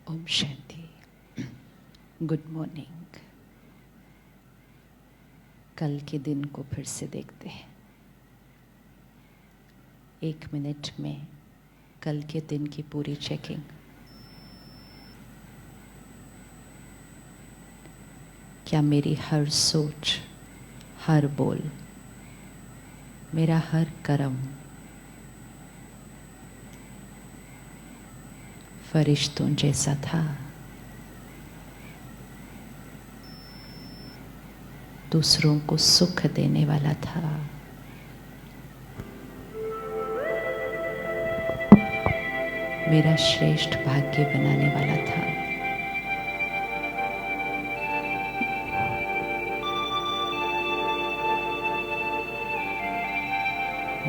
Om Shanti. Good morning. कल के दिन को फिर से देखते हैं। 1 मिनट में कल के दिन की पूरी चेकिंग। क्या मेरी हर सोच, हर बोल, मेरा हर कर्म फरिश्तों जैसा था? दूसरों को सुख देने वाला था? मेरा श्रेष्ठ भाग्य बनाने वाला था?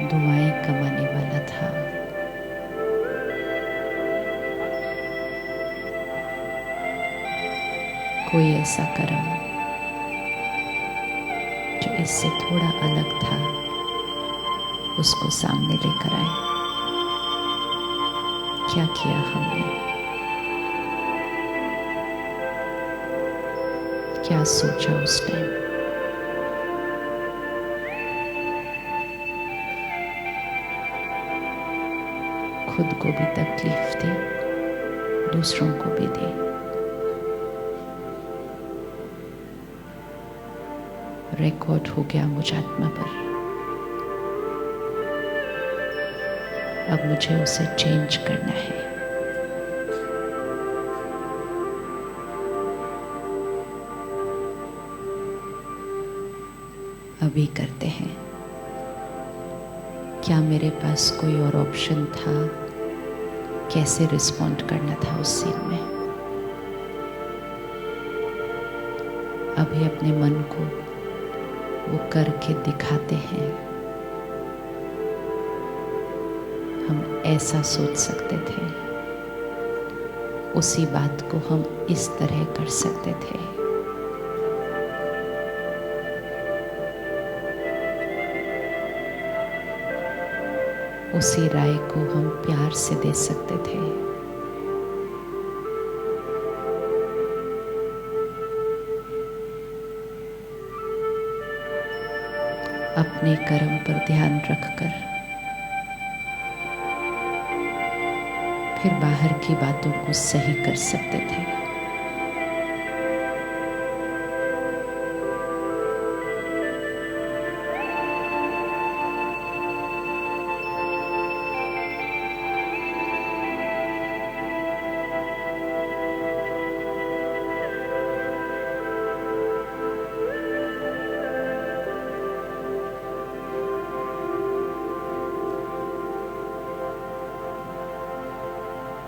दुआएं कमाने वाला था? कोई ऐसा कर्म जो इससे थोड़ा अलग था, उसको सामने लेकर आए। क्या किया हमने? क्या सोचा उस टाइम? खुद को भी तकलीफ दी, दूसरों को भी दी। रिकॉर्ड हो गया मुझ आत्मा पर। अब मुझे उसे चेंज करना है। अभी करते हैं। क्या मेरे पास कोई और ऑप्शन था? कैसे रिस्पॉन्ड करना था उस सीन में? अभी अपने मन को वो करके दिखाते हैं। हम ऐसा सोच सकते थे, उसी बात को हम इस तरह कर सकते थे। उसी राय को हम प्यार से दे सकते थे। अपने कर्म पर ध्यान रखकर फिर बाहर की बातों को सही कर सकते थे।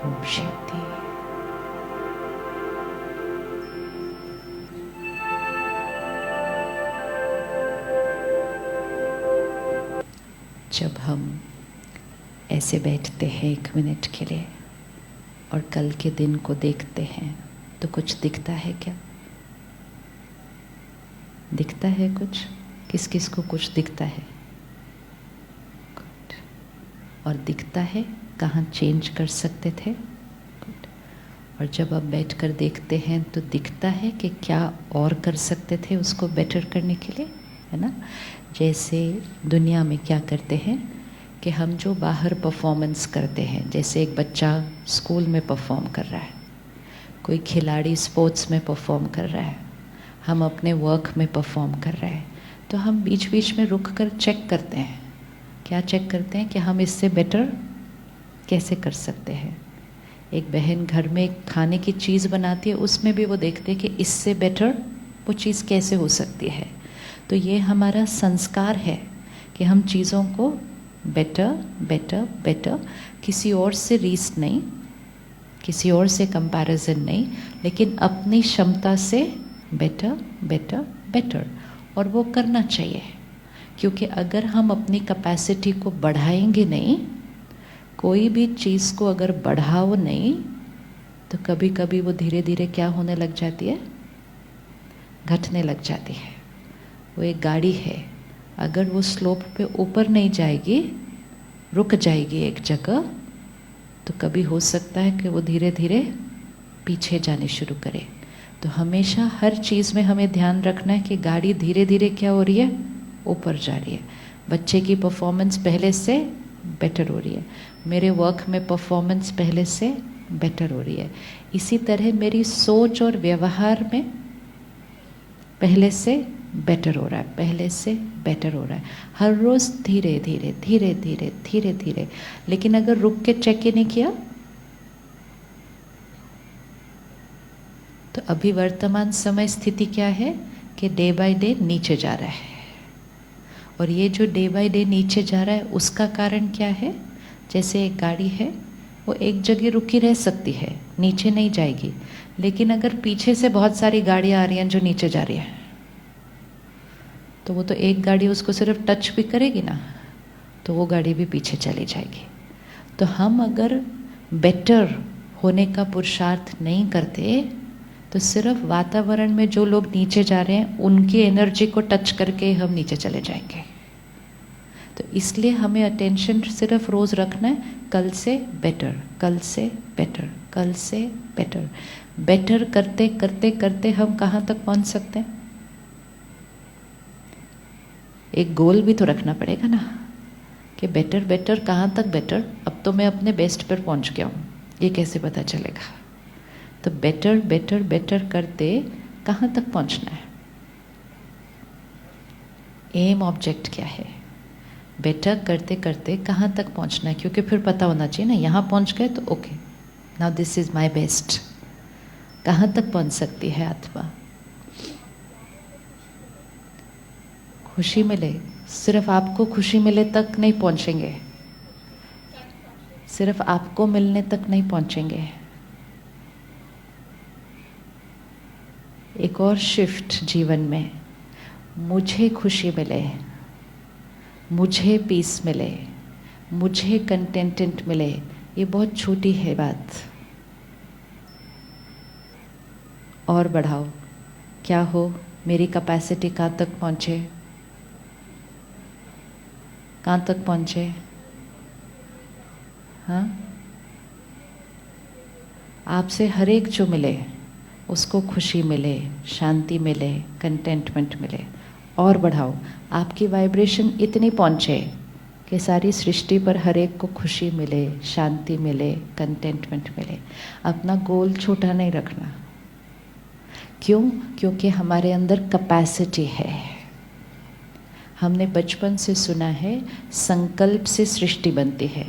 ओम शांति। जब हम ऐसे बैठते हैं 1 मिनट के लिए और कल के दिन को देखते हैं तो कुछ दिखता है क्या? दिखता है कुछ? किस किस को कुछ दिखता है? Good. और दिखता है कहाँ चेंज कर सकते थे? Good. और जब आप बैठकर देखते हैं तो दिखता है कि क्या और कर सकते थे उसको बेटर करने के लिए, है ना? जैसे दुनिया में क्या करते हैं कि हम जो बाहर परफॉर्मेंस करते हैं, जैसे एक बच्चा स्कूल में परफॉर्म कर रहा है, कोई खिलाड़ी स्पोर्ट्स में परफॉर्म कर रहा है, हम अपने वर्क में परफॉर्म कर रहे हैं, तो हम बीच बीच में रुक कर चेक करते हैं। क्या चेक करते हैं? कि हम इससे बेटर कैसे कर सकते हैं। एक बहन घर में एक खाने की चीज़ बनाती है, उसमें भी वो देखते हैं कि इससे बेटर वो चीज़ कैसे हो सकती है। तो ये हमारा संस्कार है कि हम चीज़ों को बेटर बेटर बेटर, किसी और से रीस नहीं, किसी और से कंपैरिजन नहीं, लेकिन अपनी क्षमता से बेटर बेटर बेटर, और वो करना चाहिए। क्योंकि अगर हम अपनी कैपेसिटी को बढ़ाएंगे नहीं, कोई भी चीज़ को अगर बढ़ाओ नहीं, तो कभी कभी वो धीरे धीरे क्या होने लग जाती है? घटने लग जाती है। वो एक गाड़ी है, अगर वो स्लोप पे ऊपर नहीं जाएगी, रुक जाएगी एक जगह, तो कभी हो सकता है कि वो धीरे धीरे पीछे जाने शुरू करे। तो हमेशा हर चीज़ में हमें ध्यान रखना है कि गाड़ी धीरे धीरे क्या हो रही है? ऊपर जा रही है। बच्चे की परफॉर्मेंस पहले से बेटर हो रही है, मेरे वर्क में परफॉर्मेंस पहले से बेटर हो रही है। इसी तरह मेरी सोच और व्यवहार में पहले से बेटर हो रहा है, पहले से बेटर हो रहा है, हर रोज़ धीरे धीरे धीरे धीरे धीरे धीरे। लेकिन अगर रुक के चेक ही नहीं किया तो अभी वर्तमान समय स्थिति क्या है कि डे बाय डे नीचे जा रहा है। और ये जो डे बाय डे नीचे जा रहा है उसका कारण क्या है? जैसे एक गाड़ी है, वो एक जगह रुकी रह सकती है, नीचे नहीं जाएगी, लेकिन अगर पीछे से बहुत सारी गाड़ियाँ आ रही हैं जो नीचे जा रही हैं, तो वो तो एक गाड़ी उसको सिर्फ टच भी करेगी ना, तो वो गाड़ी भी पीछे चली जाएगी। तो हम अगर बेटर होने का पुरुषार्थ नहीं करते, तो सिर्फ वातावरण में जो लोग नीचे जा रहे हैं उनकी एनर्जी को टच करके हम नीचे चले जाएंगे। तो इसलिए हमें अटेंशन सिर्फ रोज़ रखना है, कल से बेटर, कल से बेटर, कल से बेटर। बेटर करते करते करते हम कहाँ तक पहुँच सकते हैं? एक गोल भी तो रखना पड़ेगा ना कि बेटर बेटर, कहाँ तक बेटर? अब तो मैं अपने बेस्ट पर पहुँच गया हूँ, ये कैसे पता चलेगा? तो बेटर बेटर बेटर करते कहाँ तक पहुँचना है? एम ऑब्जेक्ट क्या है? बेटर करते करते कहाँ तक पहुँचना है? क्योंकि फिर पता होना चाहिए ना, यहाँ पहुँच गए तो okay, now this is my best. कहाँ तक पहुँच सकती है आत्मा? खुशी मिले, सिर्फ आपको खुशी मिले तक नहीं पहुँचेंगे, सिर्फ आपको मिलने तक नहीं पहुँचेंगे। एक और शिफ्ट जीवन में, मुझे खुशी मिले, मुझे पीस मिले, मुझे कंटेंटेंट मिले, ये बहुत छोटी है बात। और बढ़ाओ। क्या हो, मेरी कैपेसिटी कहाँ तक पहुँचे, कहाँ तक पहुँचे? हाँ, आपसे हर एक जो मिले उसको खुशी मिले, शांति मिले, कंटेंटमेंट मिले। और बढ़ाओ, आपकी वाइब्रेशन इतनी पहुँचे कि सारी सृष्टि पर हर एक को खुशी मिले, शांति मिले, कंटेंटमेंट मिले। अपना गोल छोटा नहीं रखना। क्यों? क्योंकि हमारे अंदर कैपेसिटी है। हमने बचपन से सुना है संकल्प से सृष्टि बनती है,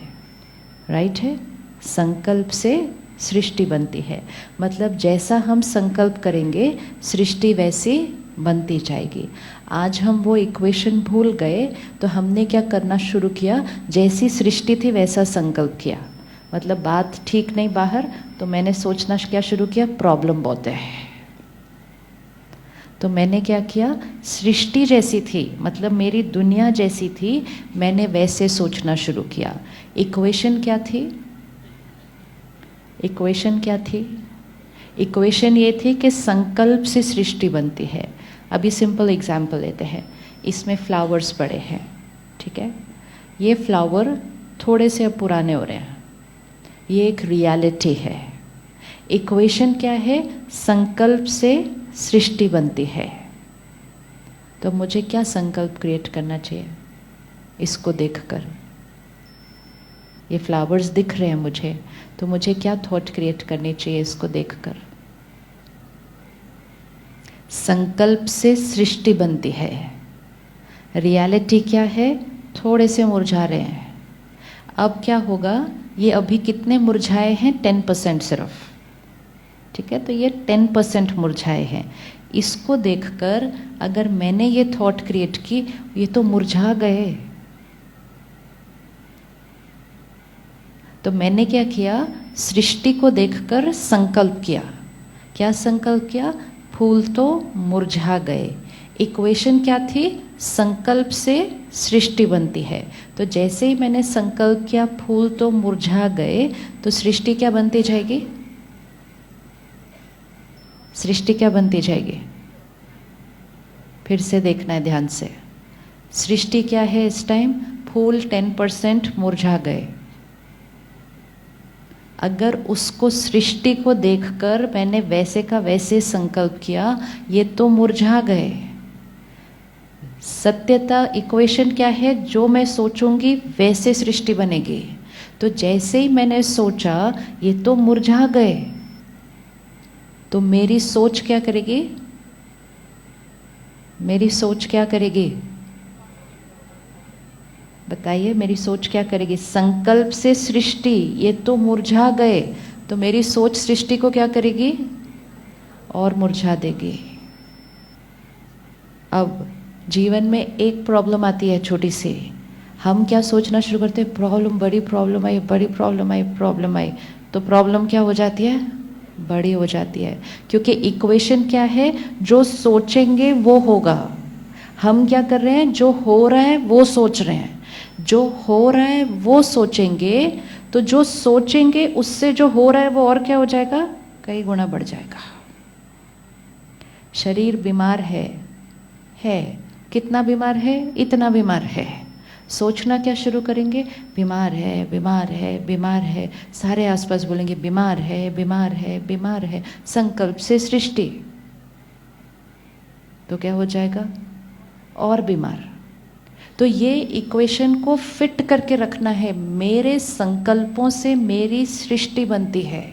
राइट है? संकल्प से सृष्टि बनती है, मतलब जैसा हम संकल्प करेंगे सृष्टि वैसी बनती जाएगी। आज हम वो इक्वेशन भूल गए तो हमने क्या करना शुरू किया, जैसी सृष्टि थी वैसा संकल्प किया। मतलब बात ठीक नहीं बाहर, तो मैंने सोचना क्या शुरू किया, प्रॉब्लम बहुत है। तो मैंने क्या किया, सृष्टि जैसी थी, मतलब मेरी दुनिया जैसी थी, मैंने वैसे सोचना शुरू किया। इक्वेशन क्या थी? इक्वेशन क्या थी? इक्वेशन ये थी कि संकल्प से सृष्टि बनती है। अभी सिंपल एग्जाम्पल लेते हैं। इसमें फ्लावर्स पड़े हैं, ठीक है? ये फ्लावर थोड़े से अब पुराने हो रहे हैं, ये एक रियलिटी है। इक्वेशन क्या है? संकल्प से सृष्टि बनती है। तो मुझे क्या संकल्प क्रिएट करना चाहिए? इसको देखकर, ये फ्लावर्स दिख रहे हैं मुझे, तो मुझे क्या थॉट क्रिएट करनी चाहिए इसको देखकर? संकल्प से सृष्टि बनती है। रियलिटी क्या है? थोड़े से मुरझा रहे हैं। अब क्या होगा, ये अभी कितने मुरझाए हैं? 10% सिर्फ, ठीक है? तो ये 10% मुरझाए हैं। इसको देखकर अगर मैंने ये थॉट क्रिएट की, ये तो मुरझा गए, तो मैंने क्या किया, सृष्टि को देखकर संकल्प किया। क्या संकल्प किया? फूल तो मुरझा गए। इक्वेशन क्या थी? संकल्प से सृष्टि बनती है। तो जैसे ही मैंने संकल्प किया फूल तो मुरझा गए, तो सृष्टि क्या बनती जाएगी? सृष्टि क्या बनती जाएगी? फिर से देखना है ध्यान से। सृष्टि क्या है इस टाइम? फूल 10% मुरझा गए। अगर उसको, सृष्टि को देखकर मैंने वैसे का वैसे संकल्प किया, ये तो मुरझा गए। सत्यता इक्वेशन क्या है? जो मैं सोचूंगी वैसे सृष्टि बनेगी। तो जैसे ही मैंने सोचा ये तो मुरझा गए, तो मेरी सोच क्या करेगी? मेरी सोच क्या करेगी? बताइए, मेरी सोच क्या करेगी? संकल्प से सृष्टि, ये तो मुरझा गए, तो मेरी सोच सृष्टि को क्या करेगी? और मुरझा देगी। अब जीवन में एक प्रॉब्लम आती है छोटी सी, हम क्या सोचना शुरू करते हैं? प्रॉब्लम, बड़ी प्रॉब्लम आई, बड़ी प्रॉब्लम आई, प्रॉब्लम आई। तो प्रॉब्लम क्या हो जाती है? बड़ी हो जाती है। क्योंकि इक्वेशन क्या है? जो सोचेंगे वो होगा। हम क्या कर रहे हैं? जो हो रहा है वो सोच रहे हैं। जो हो रहा है वो सोचेंगे, तो जो सोचेंगे उससे जो हो रहा है वो और क्या हो जाएगा? कई गुना बढ़ जाएगा। शरीर बीमार है, कितना बीमार है? इतना बीमार है। सोचना क्या शुरू करेंगे? बीमार है, बीमार है, बीमार है। सारे आसपास बोलेंगे बीमार है, बीमार है, बीमार है। संकल्प से सृष्टि, तो क्या हो जाएगा? और बीमार। तो ये इक्वेशन को फिट करके रखना है। मेरे संकल्पों से मेरी सृष्टि बनती है।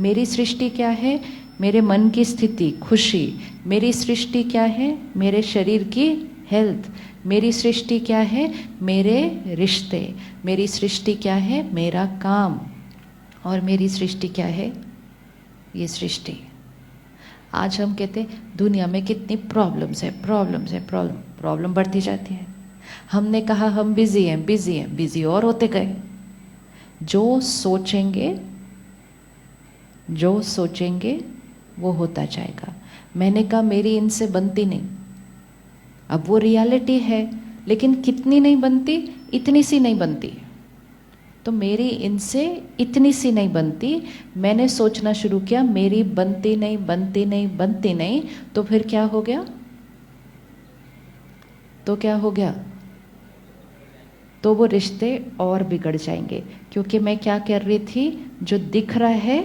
मेरी सृष्टि क्या है? मेरे मन की स्थिति, खुशी। मेरी सृष्टि क्या है? मेरे शरीर की हेल्थ। मेरी सृष्टि क्या है? मेरे रिश्ते। मेरी सृष्टि क्या है? मेरा काम। और मेरी सृष्टि क्या है? ये सृष्टि। आज हम कहते हैं दुनिया में कितनी प्रॉब्लम्स है, प्रॉब्लम्स है, प्रॉब्लम बढ़ती जाती है। हमने कहा हम बिजी हैं, बिजी हैं, बिजी और होते गए। जो सोचेंगे वो होता जाएगा। मैंने कहा मेरी इनसे बनती नहीं, अब वो रियलिटी है, लेकिन कितनी नहीं बनती? इतनी सी नहीं बनती। तो मेरी इनसे इतनी सी नहीं बनती, मैंने सोचना शुरू किया मेरी बनती नहीं बनती नहीं बनती नहीं, तो फिर क्या हो गया? तो क्या हो गया? तो वो रिश्ते और बिगड़ जाएंगे, क्योंकि मैं क्या कर रही थी, जो दिख रहा है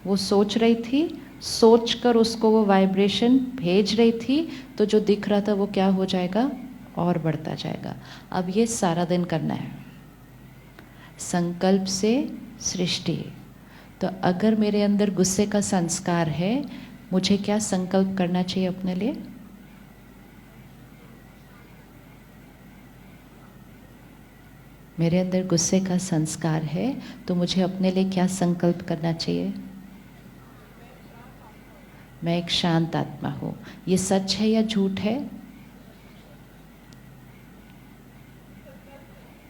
वो सोच रही थी, सोचकर उसको वो वाइब्रेशन भेज रही थी, तो जो दिख रहा था वो क्या हो जाएगा? और बढ़ता जाएगा। अब ये सारा दिन करना है, संकल्प से सृष्टि। तो अगर मेरे अंदर गुस्से का संस्कार है, मुझे क्या संकल्प करना चाहिए अपने लिए? मेरे अंदर गुस्से का संस्कार है, तो मुझे अपने लिए क्या संकल्प करना चाहिए? मैं एक शांत आत्मा हूँ। ये सच है या झूठ है?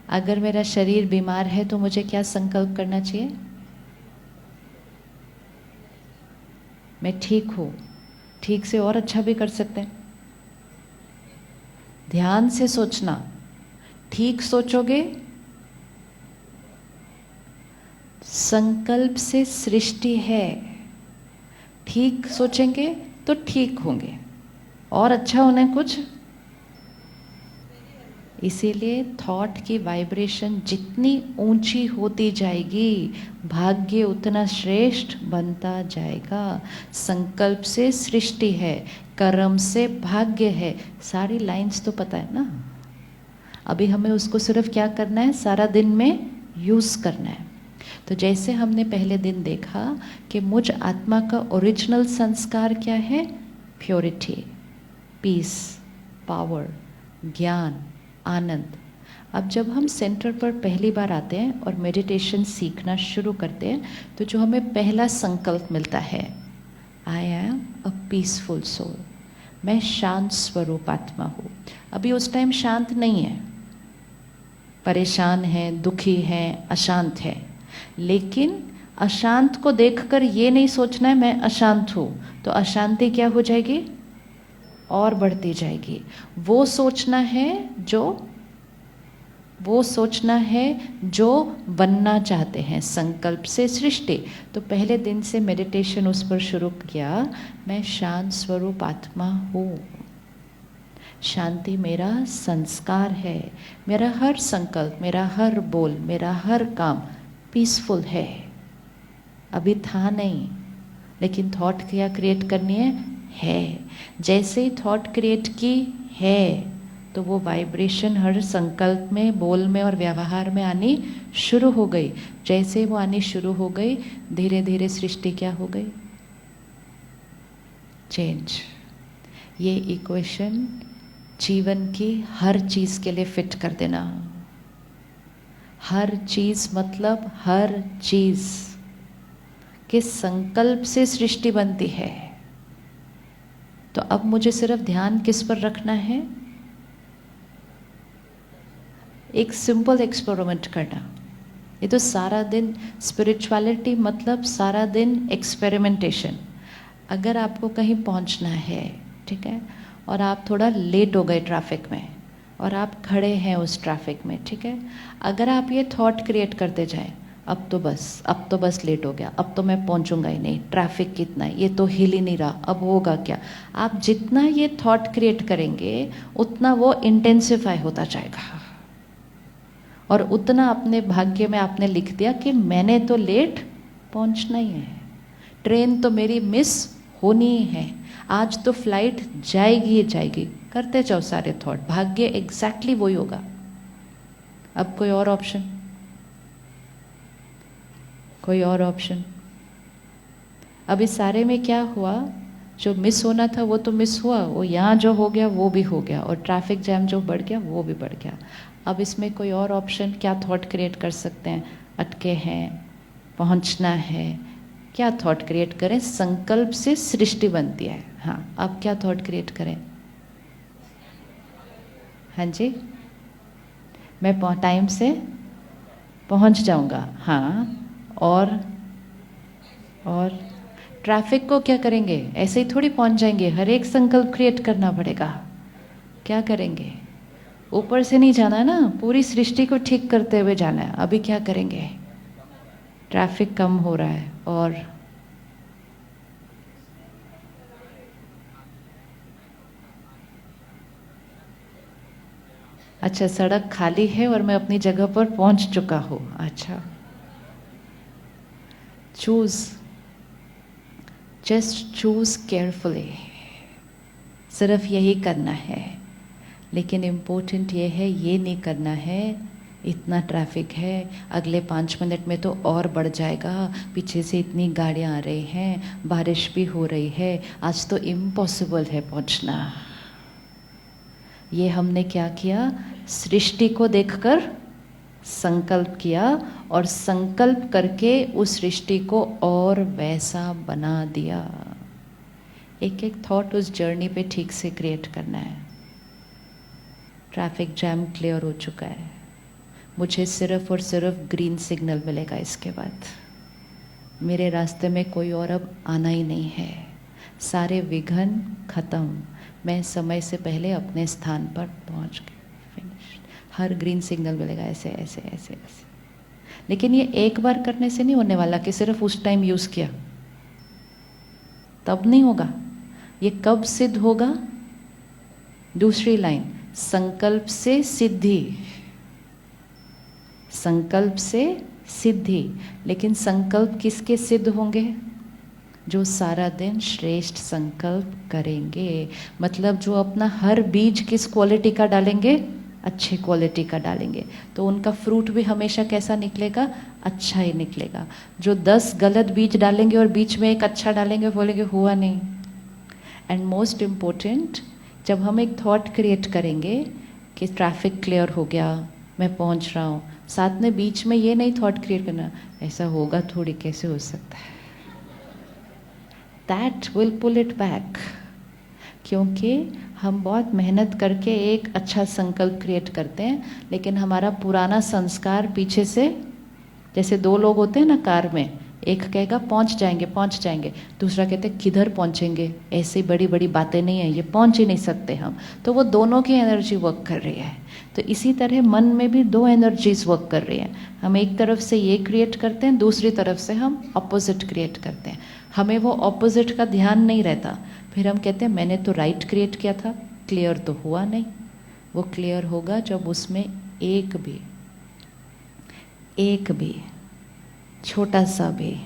अगर मेरा शरीर बीमार है तो मुझे क्या संकल्प करना चाहिए? मैं ठीक हूँ। ठीक से और अच्छा भी कर सकते हैं। ध्यान से सोचना, ठीक सोचोगे, संकल्प से सृष्टि है, ठीक सोचेंगे तो ठीक होंगे, और अच्छा होना है कुछ। इसीलिए थॉट की वाइब्रेशन जितनी ऊंची होती जाएगी, भाग्य उतना श्रेष्ठ बनता जाएगा। संकल्प से सृष्टि है, कर्म से भाग्य है, सारी लाइंस तो पता है ना। अभी हमें उसको सिर्फ क्या करना है, सारा दिन में यूज़ करना है। तो जैसे हमने पहले दिन देखा कि मुझ आत्मा का ओरिजिनल संस्कार क्या है? प्योरिटी, पीस, पावर, ज्ञान, आनंद। अब जब हम सेंटर पर पहली बार आते हैं और मेडिटेशन सीखना शुरू करते हैं, तो जो हमें पहला संकल्प मिलता है, I am a peaceful soul, मैं शांत स्वरूप आत्मा हूँ। अभी उस टाइम शांत नहीं है, परेशान है, दुखी है, अशांत है, लेकिन अशांत को देखकर ये नहीं सोचना है मैं अशांत हूँ, तो अशांति क्या हो जाएगी? और बढ़ती जाएगी। वो सोचना है जो बनना चाहते हैं, संकल्प से सृष्टि। तो पहले दिन से मेडिटेशन उस पर शुरू किया, मैं शांत स्वरूप आत्मा हूँ, शांति मेरा संस्कार है, मेरा हर संकल्प, मेरा हर बोल, मेरा हर काम पीसफुल है। अभी था नहीं, लेकिन थॉट क्या क्रिएट करनी है। जैसे ही थॉट क्रिएट की है, तो वो वाइब्रेशन हर संकल्प में, बोल में और व्यवहार में आनी शुरू हो गई। जैसे वो आनी शुरू हो गई, धीरे धीरे सृष्टि क्या हो गई? चेंज। ये इक्वेशन जीवन की हर चीज़ के लिए फिट कर देना। हर चीज़ मतलब हर चीज़ के संकल्प से सृष्टि बनती है। तो अब मुझे सिर्फ ध्यान किस पर रखना है? एक सिंपल एक्सपेरिमेंट करना। ये तो सारा दिन स्पिरिचुअलिटी मतलब सारा दिन एक्सपेरिमेंटेशन। अगर आपको कहीं पहुंचना है, ठीक है, और आप थोड़ा लेट हो गए ट्रैफिक में, और आप खड़े हैं उस ट्रैफिक में, ठीक है, अगर आप ये थॉट क्रिएट करते जाएं, अब तो बस लेट हो गया, अब तो मैं पहुंचूंगा ही नहीं, ट्रैफिक कितना है, ये तो हिल ही नहीं रहा, अब होगा क्या। आप जितना ये थॉट क्रिएट करेंगे, उतना वो इंटेंसिफाई होता जाएगा, और उतना अपने भाग्य में आपने लिख दिया कि मैंने तो लेट पहुंचना ही है, ट्रेन तो मेरी मिस होनी ही है, आज तो फ्लाइट जाएगी ही जाएगी। करते जाओ सारे थॉट, भाग्य एग्जैक्टली वही होगा। अब कोई और ऑप्शन? कोई और ऑप्शन? अब इस सारे में क्या हुआ? जो मिस होना था वो तो मिस हुआ, वो यहाँ जो हो गया वो भी हो गया, और ट्रैफिक जैम जो बढ़ गया वो भी बढ़ गया। अब इसमें कोई और ऑप्शन क्या थॉट क्रिएट कर सकते हैं? अटके हैं, पहुँचना है, क्या थॉट क्रिएट करें? संकल्प से सृष्टि बनती है। हाँ, अब क्या थॉट क्रिएट करें? हाँ जी, मैं टाइम से पहुंच जाऊंगा। हाँ, और ट्रैफिक को क्या करेंगे? ऐसे ही थोड़ी पहुंच जाएंगे, हर एक संकल्प क्रिएट करना पड़ेगा। क्या करेंगे? ऊपर से नहीं जाना ना, पूरी सृष्टि को ठीक करते हुए जाना है। अभी क्या करेंगे? ट्रैफिक कम हो रहा है और अच्छा, सड़क खाली है और मैं अपनी जगह पर पहुंच चुका हूँ। अच्छा, चूज, जस्ट चूज केयरफुली, सिर्फ यही करना है। लेकिन इम्पोर्टेंट ये है, ये नहीं करना है इतना ट्रैफिक है, अगले 5 मिनट में तो और बढ़ जाएगा, पीछे से इतनी गाड़ियाँ आ रही हैं, बारिश भी हो रही है, आज तो इम्पॉसिबल है पहुँचना। ये हमने क्या किया? सृष्टि को देखकर संकल्प किया और संकल्प करके उस सृष्टि को और वैसा बना दिया। एक एक थॉट उस जर्नी पे ठीक से क्रिएट करना है। ट्रैफिक जैम क्लियर हो चुका है, मुझे सिर्फ और सिर्फ ग्रीन सिग्नल मिलेगा इसके बाद। मेरे रास्ते में कोई और अब आना ही नहीं है, सारे विघ्न खत्म, मैं समय से पहले अपने स्थान पर पहुंच गई, फिनिश। हर ग्रीन सिग्नल मिलेगा, ऐसे ऐसे ऐसे ऐसे। लेकिन ये एक बार करने से नहीं होने वाला कि सिर्फ उस टाइम यूज़ किया, तब नहीं होगा। ये कब सिद्ध होगा? दूसरी लाइन, संकल्प से सिद्धि, संकल्प से सिद्धि। लेकिन संकल्प किसके सिद्ध होंगे? जो सारा दिन श्रेष्ठ संकल्प करेंगे। मतलब जो अपना हर बीज किस क्वालिटी का डालेंगे? अच्छी क्वालिटी का डालेंगे, तो उनका फ्रूट भी हमेशा कैसा निकलेगा? अच्छा ही निकलेगा। जो 10 गलत बीज डालेंगे और बीच में एक अच्छा डालेंगे, बोलेंगे हुआ नहीं। एंड मोस्ट इम्पोर्टेंट, जब हम एक थॉट क्रिएट करेंगे कि ट्रैफिक क्लियर हो गया, मैं पहुंच रहा हूँ, साथ में बीच में ये नहीं थॉट क्रिएट करना ऐसा होगा थोड़ी, कैसे हो सकता है। That will pull it back. क्योंकि हम बहुत मेहनत करके एक अच्छा संकल्प क्रिएट करते हैं, लेकिन हमारा पुराना संस्कार पीछे से, जैसे 2 लोग होते हैं ना कार में, एक कहेगा पहुंच जाएंगे पहुंच जाएंगे, दूसरा कहते हैं किधर पहुंचेंगे, ऐसी बड़ी बड़ी बातें नहीं है, ये पहुंच ही नहीं सकते हम। तो वो दोनों की एनर्जी वर्क कर रही है। तो इसी तरह मन में भी 2 एनर्जीज वर्क कर रही हैं। हम एक तरफ से ये क्रिएट करते हैं, दूसरी तरफ से हम ऑपोजिट क्रिएट करते हैं। हमें वो ऑपोजिट का ध्यान नहीं रहता, फिर हम कहते हैं मैंने तो राइट क्रिएट किया था, क्लियर तो हुआ नहीं। वो क्लियर होगा जब उसमें एक भी छोटा सा भी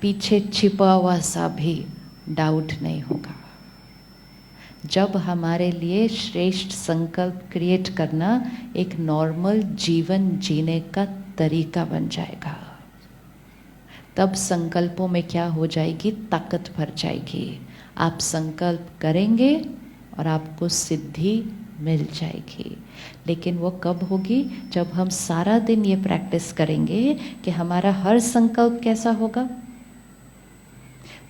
पीछे छिपा हुआ सा भी डाउट नहीं होगा। जब हमारे लिए श्रेष्ठ संकल्प क्रिएट करना एक नॉर्मल जीवन जीने का तरीका बन जाएगा, तब संकल्पों में क्या हो जाएगी? ताकत भर जाएगी। आप संकल्प करेंगे और आपको सिद्धि मिल जाएगी। लेकिन वो कब होगी? जब हम सारा दिन ये प्रैक्टिस करेंगे कि हमारा हर संकल्प कैसा होगा।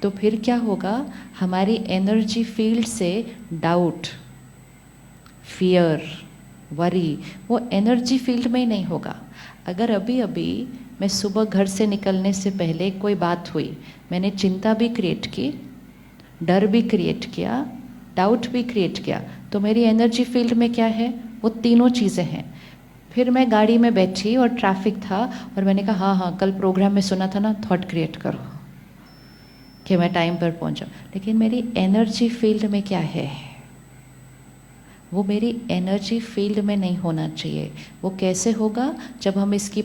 तो फिर क्या होगा? हमारी एनर्जी फील्ड से डाउट, फियर, वरी, वो एनर्जी फील्ड में ही नहीं होगा। अगर अभी अभी मैं सुबह घर से निकलने से पहले कोई बात हुई, मैंने चिंता भी क्रिएट की, डर भी क्रिएट किया, डाउट भी क्रिएट किया, तो मेरी एनर्जी फील्ड में क्या है? वो तीनों चीज़ें हैं। फिर मैं गाड़ी में बैठी और ट्रैफिक था और मैंने कहा हाँ हाँ कल प्रोग्राम में सुना था ना, थॉट क्रिएट करो कि मैं टाइम पर पहुंचा। लेकिन मेरी एनर्जी फील्ड में क्या है? वो मेरी एनर्जी फील्ड में नहीं होना चाहिए। वो कैसे होगा? जब हम इसकी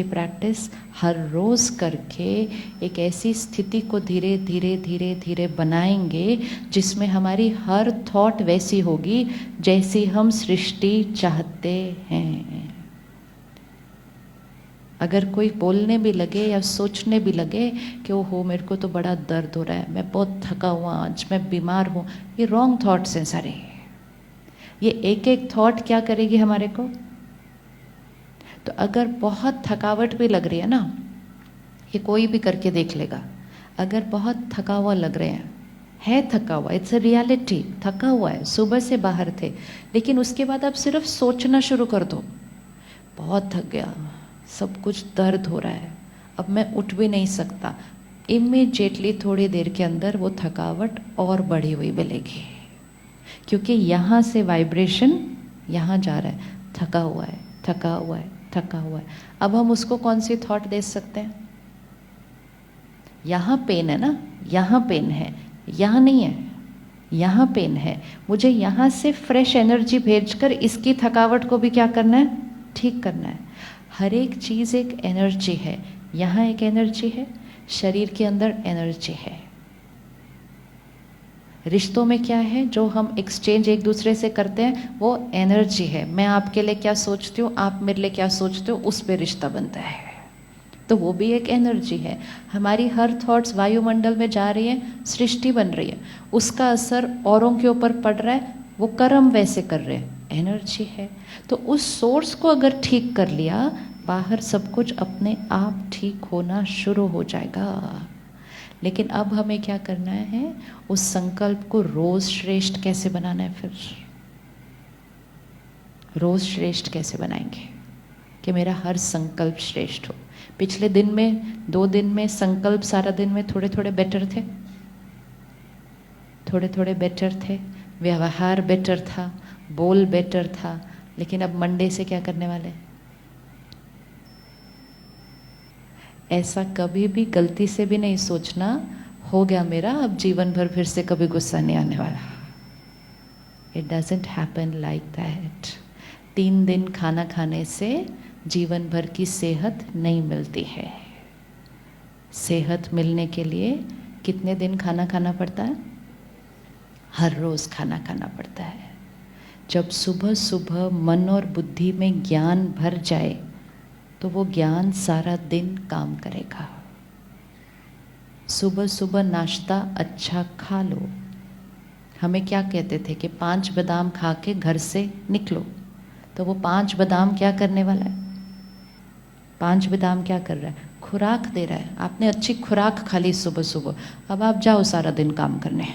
प्रैक्टिस हर रोज़ करके एक ऐसी स्थिति को धीरे धीरे धीरे धीरे बनाएंगे जिसमें हमारी हर थॉट वैसी होगी जैसी हम सृष्टि चाहते हैं। अगर कोई बोलने भी लगे या सोचने भी लगे कि ओहो मेरे को तो बड़ा दर्द हो रहा है, मैं बहुत थका हुआ, आज मैं बीमार हूँ, ये रॉन्ग थॉट्स हैं सारे। ये एक एक थॉट क्या करेगी हमारे को? तो अगर बहुत थकावट भी लग रही है ना, ये कोई भी करके देख लेगा, अगर बहुत थका हुआ लग रहे हैं, है थका हुआ, इट्स अ रियलिटी, थका हुआ है, सुबह से बाहर थे, लेकिन उसके बाद आप सिर्फ सोचना शुरू कर दो, बहुत थक गया, सब कुछ दर्द हो रहा है, अब मैं उठ भी नहीं सकता, इमीडिएटली थोड़ी देर के अंदर वो थकावट और बढ़ी हुई मिलेगी। क्योंकि यहाँ से वाइब्रेशन यहाँ जा रहा है, थका हुआ है, थका हुआ है, थका हुआ है। अब हम उसको कौन सी थॉट दे सकते हैं? यहाँ पेन है ना, यहाँ पेन है, यहाँ नहीं है, यहाँ पेन है, मुझे यहाँ से फ्रेश एनर्जी भेजकर इसकी थकावट को भी क्या करना है? ठीक करना है। हर एक चीज़ एक एनर्जी है। यहाँ एक एनर्जी है, शरीर के अंदर एनर्जी है। रिश्तों में क्या है जो हम एक्सचेंज एक दूसरे से करते हैं, वो एनर्जी है। मैं आपके लिए क्या सोचती हूँ, आप मेरे लिए क्या सोचते हो, उस पर रिश्ता बनता है। तो वो भी एक एनर्जी है। हमारी हर थॉट्स वायुमंडल में जा रही है, सृष्टि बन रही है, उसका असर औरों के ऊपर पड़ रहा है, वो कर्म वैसे कर रहे हैं, एनर्जी है। तो उस सोर्स को अगर ठीक कर लिया, बाहर सब कुछ अपने आप ठीक होना शुरू हो जाएगा। लेकिन अब हमें क्या करना है? उस संकल्प को रोज श्रेष्ठ कैसे बनाना है? फिर रोज श्रेष्ठ कैसे बनाएंगे कि मेरा हर संकल्प श्रेष्ठ हो? पिछले दिन में, 2 दिन में संकल्प सारा दिन में थोड़े थोड़े बेटर थे, थोड़े थोड़े बेटर थे, व्यवहार बेटर था, बोल बेटर था। लेकिन अब मंडे से क्या करने वाले? ऐसा कभी भी गलती से भी नहीं सोचना हो गया मेरा, अब जीवन भर फिर से कभी गुस्सा नहीं आने वाला। It doesn't happen like that. 3 दिन खाना खाने से जीवन भर की सेहत नहीं मिलती है। सेहत मिलने के लिए कितने दिन खाना खाना पड़ता है? हर रोज खाना खाना पड़ता है। जब सुबह सुबह मन और बुद्धि में ज्ञान भर जाए तो वो ज्ञान सारा दिन काम करेगा। सुबह सुबह नाश्ता अच्छा खा लो। हमें क्या कहते थे कि 5 बादाम खा के घर से निकलो, तो वो 5 बादाम क्या करने वाला है? 5 बादाम क्या कर रहा है? खुराक दे रहा है। आपने अच्छी खुराक खा ली सुबह सुबह, अब आप जाओ सारा दिन काम करने।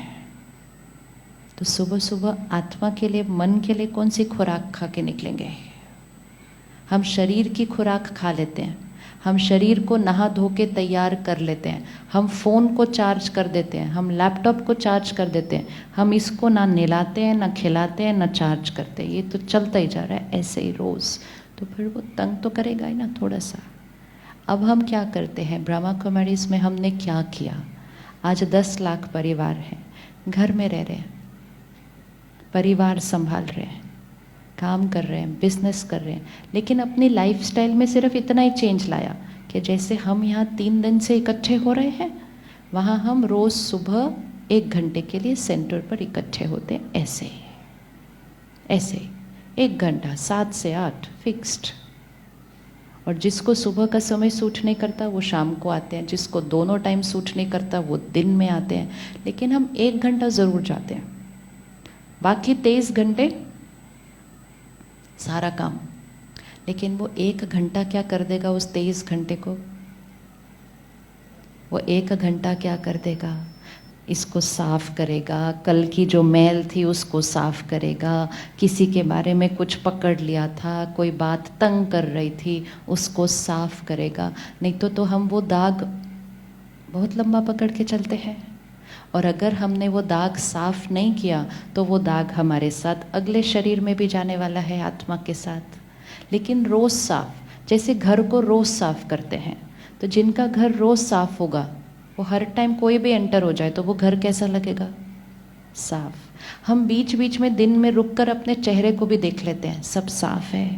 तो सुबह सुबह आत्मा के लिए, मन के लिए कौन सी खुराक खा के निकलेंगे? हम शरीर की खुराक खा लेते हैं, हम शरीर को नहा धो के तैयार कर लेते हैं, हम फ़ोन को चार्ज कर देते हैं, हम लैपटॉप को चार्ज कर देते हैं, हम इसको ना नहलाते हैं, ना खिलाते हैं, ना चार्ज करते हैं। ये तो चलता ही जा रहा है ऐसे ही रोज़। तो फिर वो तंग तो करेगा ही ना थोड़ा सा। अब हम क्या करते हैं? ब्रह्मा कुमारीज में हमने क्या किया? आज 10 लाख परिवार हैं, घर में रह रहे हैं, परिवार संभाल रहे हैं, काम कर रहे हैं, बिजनेस कर रहे हैं, लेकिन अपनी लाइफस्टाइल में सिर्फ इतना ही चेंज लाया कि जैसे हम यहाँ 3 दिन से इकट्ठे हो रहे हैं, वहाँ हम रोज़ सुबह 1 घंटे के लिए सेंटर पर इकट्ठे होते हैं। ऐसे ऐसे 1 घंटा 7 से 8 फिक्स्ड। और जिसको सुबह का समय सूट नहीं करता वो शाम को आते हैं, जिसको दोनों टाइम सूट नहीं करता वो दिन में आते हैं। लेकिन हम 1 घंटा ज़रूर जाते हैं, बाकी 23 घंटे सारा काम। लेकिन वो 1 घंटा क्या कर देगा? उस 23 घंटे को वो 1 घंटा क्या कर देगा? इसको साफ करेगा, कल की जो मैल थी उसको साफ करेगा, किसी के बारे में कुछ पकड़ लिया था, कोई बात तंग कर रही थी, उसको साफ करेगा। नहीं तो हम वो दाग बहुत लंबा पकड़ के चलते हैं। और अगर हमने वो दाग साफ नहीं किया तो वो दाग हमारे साथ अगले शरीर में भी जाने वाला है, आत्मा के साथ। लेकिन रोज़ साफ, जैसे घर को रोज़ साफ करते हैं, तो जिनका घर रोज़ साफ होगा वो हर टाइम कोई भी एंटर हो जाए तो वो घर कैसा लगेगा? साफ। हम बीच बीच में दिन में रुककर अपने चेहरे को भी देख लेते हैं, सब साफ है।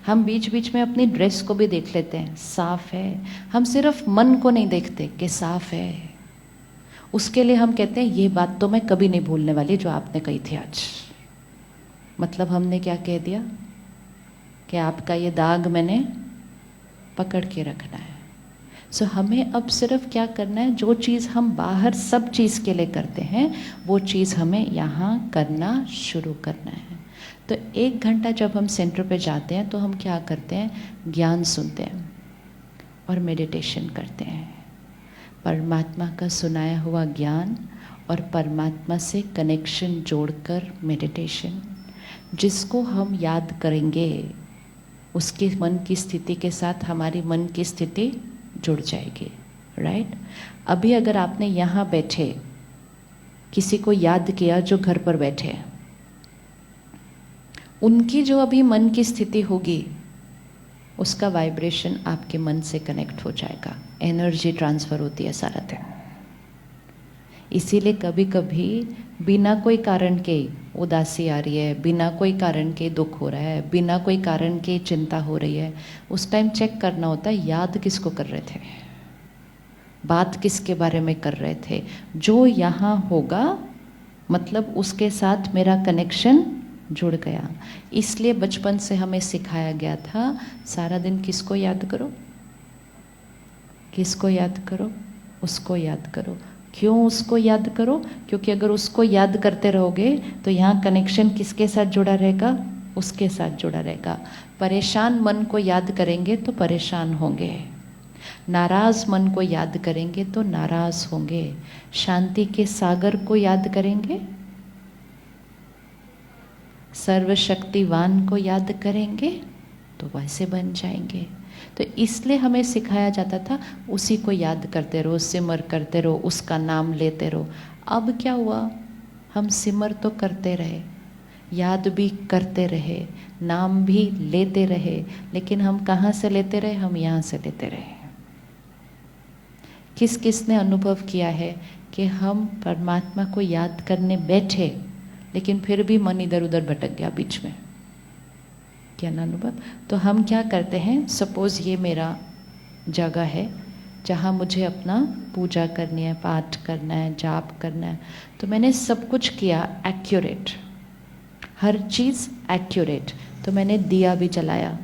हम बीच बीच में अपनी ड्रेस को भी देख लेते हैं, साफ है। हम सिर्फ मन को नहीं देखते कि साफ है। उसके लिए हम कहते हैं ये बात तो मैं कभी नहीं भूलने वाली जो आपने कही थी आज। मतलब हमने क्या कह दिया कि आपका ये दाग मैंने पकड़ के रखना है। सो हमें अब सिर्फ क्या करना है? जो चीज़ हम बाहर सब चीज़ के लिए करते हैं वो चीज़ हमें यहाँ करना शुरू करना है। तो 1 घंटा जब हम सेंटर पे जाते हैं तो हम क्या करते हैं? ज्ञान सुनते हैं और मेडिटेशन करते हैं। परमात्मा का सुनाया हुआ ज्ञान और परमात्मा से कनेक्शन जोड़कर मेडिटेशन। जिसको हम याद करेंगे उसके मन की स्थिति के साथ हमारी मन की स्थिति जुड़ जाएगी, राइट? अभी अगर आपने यहाँ बैठे किसी को याद किया जो घर पर बैठे हैं, उनकी जो अभी मन की स्थिति होगी उसका वाइब्रेशन आपके मन से कनेक्ट हो जाएगा, एनर्जी ट्रांसफर होती है सारा दिन। इसीलिए कभी कभी बिना कोई कारण के उदासी आ रही है, बिना कोई कारण के दुख हो रहा है, बिना कोई कारण के चिंता हो रही है, उस टाइम चेक करना होता है याद किसको कर रहे थे, बात किसके बारे में कर रहे थे। जो यहाँ होगा मतलब उसके साथ मेरा कनेक्शन जुड़ गया। इसलिए बचपन से हमें सिखाया गया था सारा दिन किसको याद करो, किसको याद करो, उसको याद करो। क्यों उसको याद करो? क्योंकि अगर उसको याद करते रहोगे तो यहाँ कनेक्शन किसके साथ जुड़ा रहेगा, उसके साथ जुड़ा रहेगा। परेशान मन को याद करेंगे तो परेशान होंगे, नाराज मन को याद करेंगे तो नाराज होंगे, शांति के सागर को याद करेंगे, सर्वशक्तिवान को याद करेंगे तो वैसे बन जाएंगे। तो इसलिए हमें सिखाया जाता था उसी को याद करते रहो, सिमर करते रहो, उसका नाम लेते रहो। अब क्या हुआ, हम सिमर तो करते रहे, याद भी करते रहे, नाम भी लेते रहे, लेकिन हम कहाँ से लेते रहे, हम यहाँ से लेते रहे। किस किस ने अनुभव किया है कि हम परमात्मा को याद करने बैठे लेकिन फिर भी मन इधर उधर भटक गया बीच में, क्या ना अनुभव? तो हम क्या करते हैं, सपोज ये मेरा जगह है जहाँ मुझे अपना पूजा करनी है, पाठ करना है, जाप करना है, तो मैंने सब कुछ किया एक्यूरेट, हर चीज़ एक्यूरेट। तो मैंने दिया भी जलाया,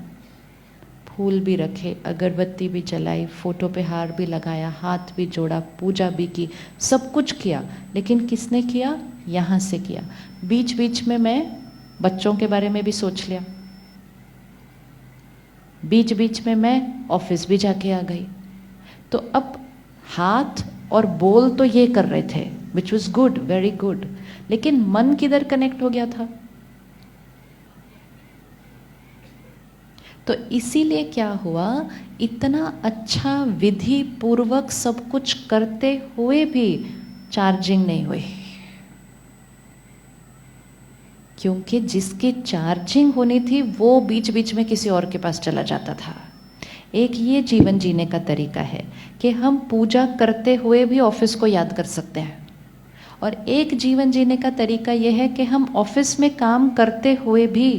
फूल भी रखे, अगरबत्ती भी जलाई, फोटो पे हार भी लगाया, हाथ भी जोड़ा, पूजा भी की, सब कुछ किया। लेकिन किसने किया? यहाँ से किया। बीच बीच में मैं बच्चों के बारे में भी सोच लिया, बीच बीच में मैं ऑफिस भी जाके आ गई। तो अब हाथ और बोल तो ये कर रहे थे, which was good, very good, लेकिन मन किधर कनेक्ट हो गया था? तो इसीलिए क्या हुआ, इतना अच्छा विधि पूर्वक सब कुछ करते हुए भी चार्जिंग नहीं हुई, क्योंकि जिसकी चार्जिंग होनी थी वो बीच बीच में किसी और के पास चला जाता था। एक ये जीवन जीने का तरीका है कि हम पूजा करते हुए भी ऑफिस को याद कर सकते हैं, और एक जीवन जीने का तरीका यह है कि हम ऑफिस में काम करते हुए भी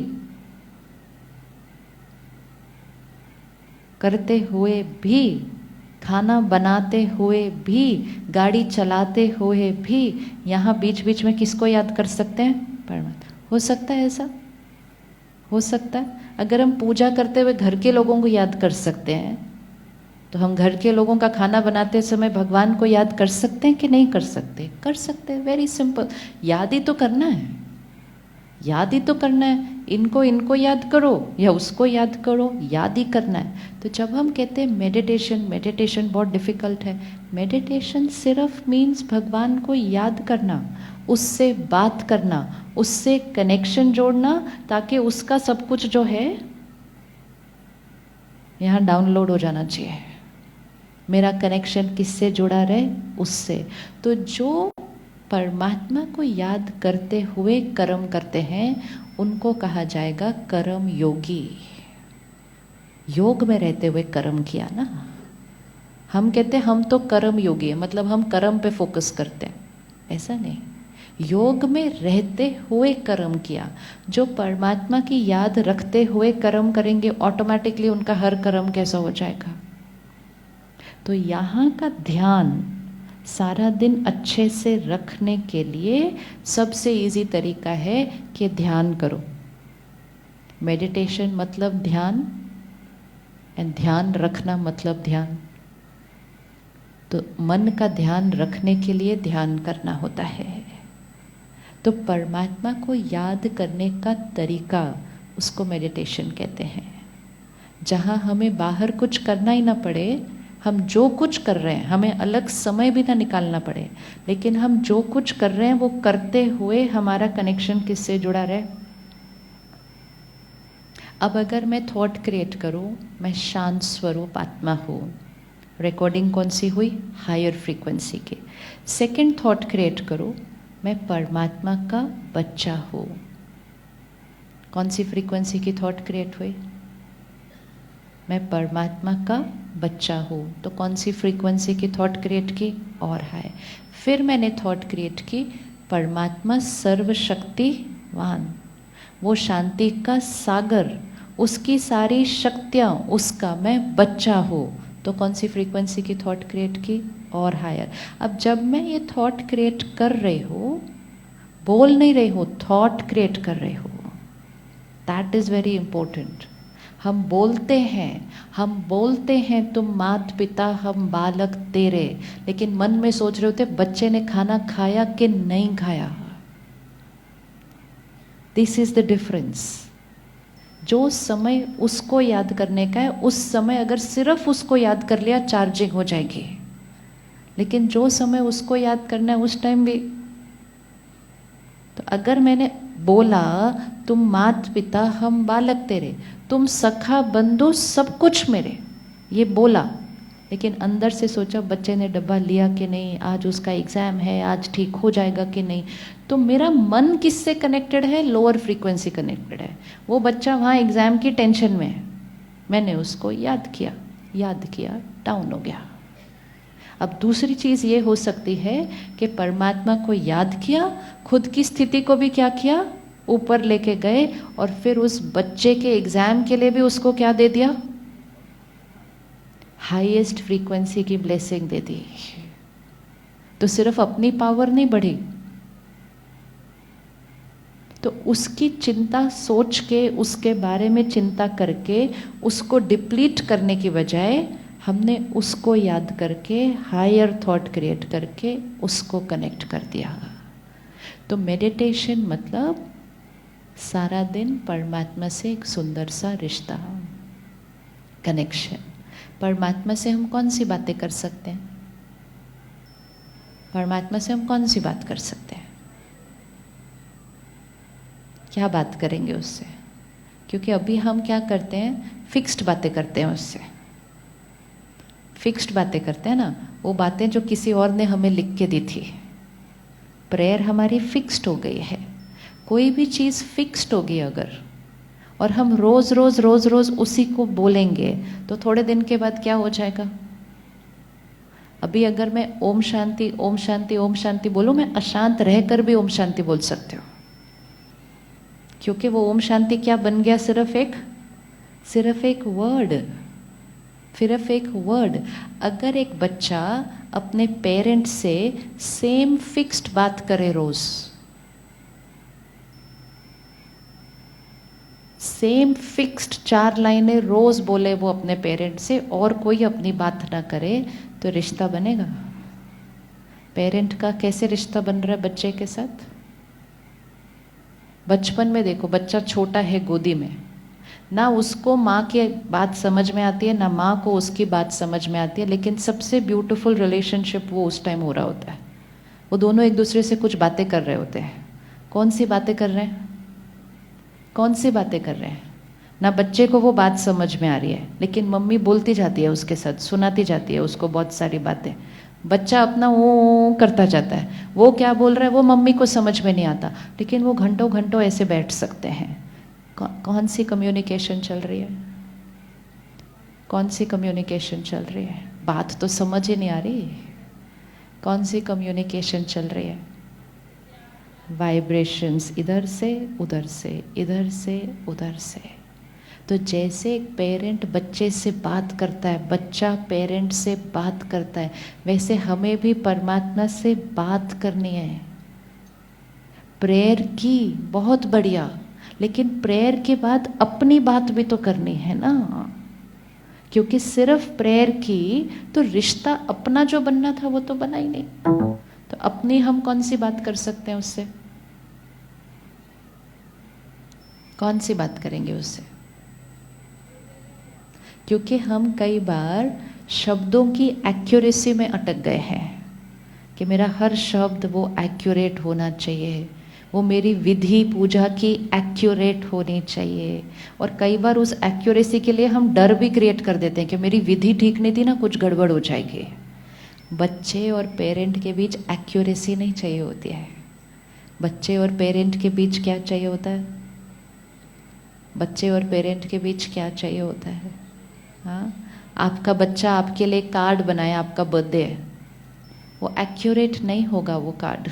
खाना बनाते हुए भी, गाड़ी चलाते हुए भी, यहाँ बीच बीच में किसको याद कर सकते हैं? परमात्मा। हो सकता है ऐसा? हो सकता है। अगर हम पूजा करते हुए घर के लोगों को याद कर सकते हैं तो हम घर के लोगों का खाना बनाते समय भगवान को याद कर सकते हैं कि नहीं कर सकते? कर सकते हैं। वेरी सिंपल, याद ही तो करना है, याद ही तो करना है। इनको याद करो या उसको याद करो, याद ही करना है। तो जब हम कहते हैं मेडिटेशन बहुत डिफिकल्ट है, मेडिटेशन सिर्फ मीन्स भगवान को याद करना, उससे बात करना, उससे कनेक्शन जोड़ना, ताकि उसका सब कुछ जो है यहाँ डाउनलोड हो जाना चाहिए। मेरा कनेक्शन किससे जुड़ा रहे? उससे। तो जो परमात्मा को याद करते हुए कर्म करते हैं उनको कहा जाएगा कर्म योगी। योग में रहते हुए कर्म किया ना। हम कहते हैं हम तो कर्म योगी है, मतलब हम कर्म पे फोकस करते हैं, ऐसा नहीं। योग में रहते हुए कर्म किया। जो परमात्मा की याद रखते हुए कर्म करेंगे ऑटोमेटिकली उनका हर कर्म कैसा हो जाएगा। तो यहाँ का ध्यान सारा दिन अच्छे से रखने के लिए सबसे इजी तरीका है कि ध्यान करो। मेडिटेशन मतलब ध्यान, एंड ध्यान रखना मतलब ध्यान। तो मन का ध्यान रखने के लिए ध्यान करना होता है। तो परमात्मा को याद करने का तरीका, उसको मेडिटेशन कहते हैं। जहाँ हमें बाहर कुछ करना ही ना पड़े, हम जो कुछ कर रहे हैं, हमें अलग समय भी ना निकालना पड़े, लेकिन हम जो कुछ कर रहे हैं वो करते हुए हमारा कनेक्शन किससे जुड़ा रहे। अब अगर मैं थॉट क्रिएट करूं, मैं शांत स्वरूप आत्मा हूँ, रिकॉर्डिंग कौन सी हुई? हायर फ्रीक्वेंसी की। सेकंड थॉट क्रिएट करूं, मैं परमात्मा का बच्चा हूँ, कौन सी फ्रीक्वेंसी की थॉट क्रिएट हुई? मैं परमात्मा का बच्चा हूँ, तो कौन सी फ्रीक्वेंसी की थॉट क्रिएट की? और हाय। फिर मैंने थॉट क्रिएट की परमात्मा सर्वशक्तिवान, वो शांति का सागर, उसकी सारी शक्तियाँ, उसका मैं बच्चा हूँ, तो कौन सी फ्रीक्वेंसी की थॉट क्रिएट की? और हायर। अब जब मैं ये थॉट क्रिएट कर रही हूँ, बोल नहीं रही हूँ, थॉट क्रिएट कर रही हूँ, दैट इज़ वेरी इंपॉर्टेंट। हम बोलते हैं तुम मात पिता हम बालक तेरे, लेकिन मन में सोच रहे होते बच्चे ने खाना खाया कि नहीं खाया। This is the difference. जो समय उसको याद करने का है, उस समय अगर सिर्फ उसको याद कर लिया चार्जिंग हो जाएगी, लेकिन जो समय उसको याद करना है उस टाइम भी। तो अगर मैंने बोला तुम मात पिता हम बालक तेरे, तुम सखा बंधु सब कुछ मेरे, ये बोला, लेकिन अंदर से सोचा बच्चे ने डब्बा लिया कि नहीं, आज उसका एग्ज़ाम है, आज ठीक हो जाएगा कि नहीं, तो मेरा मन किससे कनेक्टेड है? लोअर फ्रीक्वेंसी कनेक्टेड है। वो बच्चा वहाँ एग्ज़ाम की टेंशन में है, मैंने उसको याद किया, डाउन हो गया। अब दूसरी चीज़ ये हो सकती है कि परमात्मा को याद किया, खुद की स्थिति को भी क्या किया, ऊपर लेके गए, और फिर उस बच्चे के एग्ज़ाम के लिए भी उसको क्या दे दिया? हाईएस्ट फ्रीक्वेंसी की ब्लेसिंग दे दी। तो सिर्फ अपनी पावर नहीं बढ़ी, तो उसकी चिंता सोच के, उसके बारे में चिंता करके उसको डिप्लीट करने की बजाय हमने उसको याद करके हायर थॉट क्रिएट करके उसको कनेक्ट कर दिया। तो मेडिटेशन मतलब सारा दिन परमात्मा से एक सुंदर सा रिश्ता, कनेक्शन। परमात्मा से हम कौन सी बातें कर सकते हैं? परमात्मा से हम कौन सी बात कर सकते हैं? क्या बात करेंगे उससे? क्योंकि अभी हम क्या करते हैं, फिक्स्ड बातें करते हैं उससे। फिक्स्ड बातें करते हैं ना, वो बातें जो किसी और ने हमें लिख के दी थी। प्रेयर हमारी फिक्स्ड हो गई है। कोई भी चीज़ फिक्स्ड होगी अगर, और हम रोज़ रोज़ उसी को बोलेंगे, तो थोड़े दिन के बाद क्या हो जाएगा? अभी अगर मैं ओम शांति ओम शांति ओम शांति बोलूँ, मैं अशांत रहकर भी ओम शांति बोल सकते हो, क्योंकि वो ओम शांति क्या बन गया? सिर्फ एक वर्ड, सिर्फ एक वर्ड। अगर एक बच्चा अपने पेरेंट से सेम फिक्स्ड बात करे, रोज सेम फिक्स्ड 4 लाइनें रोज बोले वो अपने पेरेंट से, और कोई अपनी बात ना करे, तो रिश्ता बनेगा? पेरेंट का कैसे रिश्ता बन रहा है बच्चे के साथ? बचपन में देखो, बच्चा छोटा है गोदी में, ना उसको माँ की बात समझ में आती है, ना माँ को उसकी बात समझ में आती है, लेकिन सबसे ब्यूटीफुल रिलेशनशिप वो उस टाइम हो रहा होता है। वो दोनों एक दूसरे से कुछ बातें कर रहे होते हैं। कौन सी बातें कर रहे हैं? कौन सी बातें कर रहे हैं? ना बच्चे को वो बात समझ में आ रही है, लेकिन मम्मी बोलती जाती है उसके साथ, सुनाती जाती है उसको बहुत सारी बातें। बच्चा अपना वो करता जाता है, वो क्या बोल रहा है वो मम्मी को समझ में नहीं आता, लेकिन वो घंटों घंटों ऐसे बैठ सकते हैं। कौन सी कम्युनिकेशन चल रही है? कौन सी कम्युनिकेशन चल रही है? बात तो समझ ही नहीं आ रही। कौन सी कम्युनिकेशन चल रही है? वाइब्रेशंस, इधर से उधर से, इधर से उधर से। तो जैसे एक पेरेंट बच्चे से बात करता है, बच्चा पेरेंट से बात करता है, वैसे हमें भी परमात्मा से बात करनी है। प्रेयर की बहुत बढ़िया, लेकिन प्रेयर के बाद अपनी बात भी तो करनी है ना, क्योंकि सिर्फ प्रेयर की तो रिश्ता अपना जो बनना था वो तो बना ही नहीं। तो अपनी हम कौन सी बात कर सकते हैं उससे? कौन सी बात करेंगे उससे? क्योंकि हम कई बार शब्दों की एक्यूरेसी में अटक गए हैं कि मेरा हर शब्द वो एक्यूरेट होना चाहिए, वो मेरी विधि पूजा की एक्यूरेट होनी चाहिए। और कई बार उस एक्यूरेसी के लिए हम डर भी क्रिएट कर देते हैं कि मेरी विधि ठीक नहीं थी ना, कुछ गड़बड़ हो जाएगी। बच्चे और पेरेंट के बीच एक्यूरेसी नहीं चाहिए होती है। बच्चे और पेरेंट के बीच क्या चाहिए होता है? बच्चे और पेरेंट के बीच क्या चाहिए होता है? हाँ, आपका बच्चा आपके लिए कार्ड बनाए, आपका बर्थडे है, वो एक्यूरेट नहीं होगा वो कार्ड,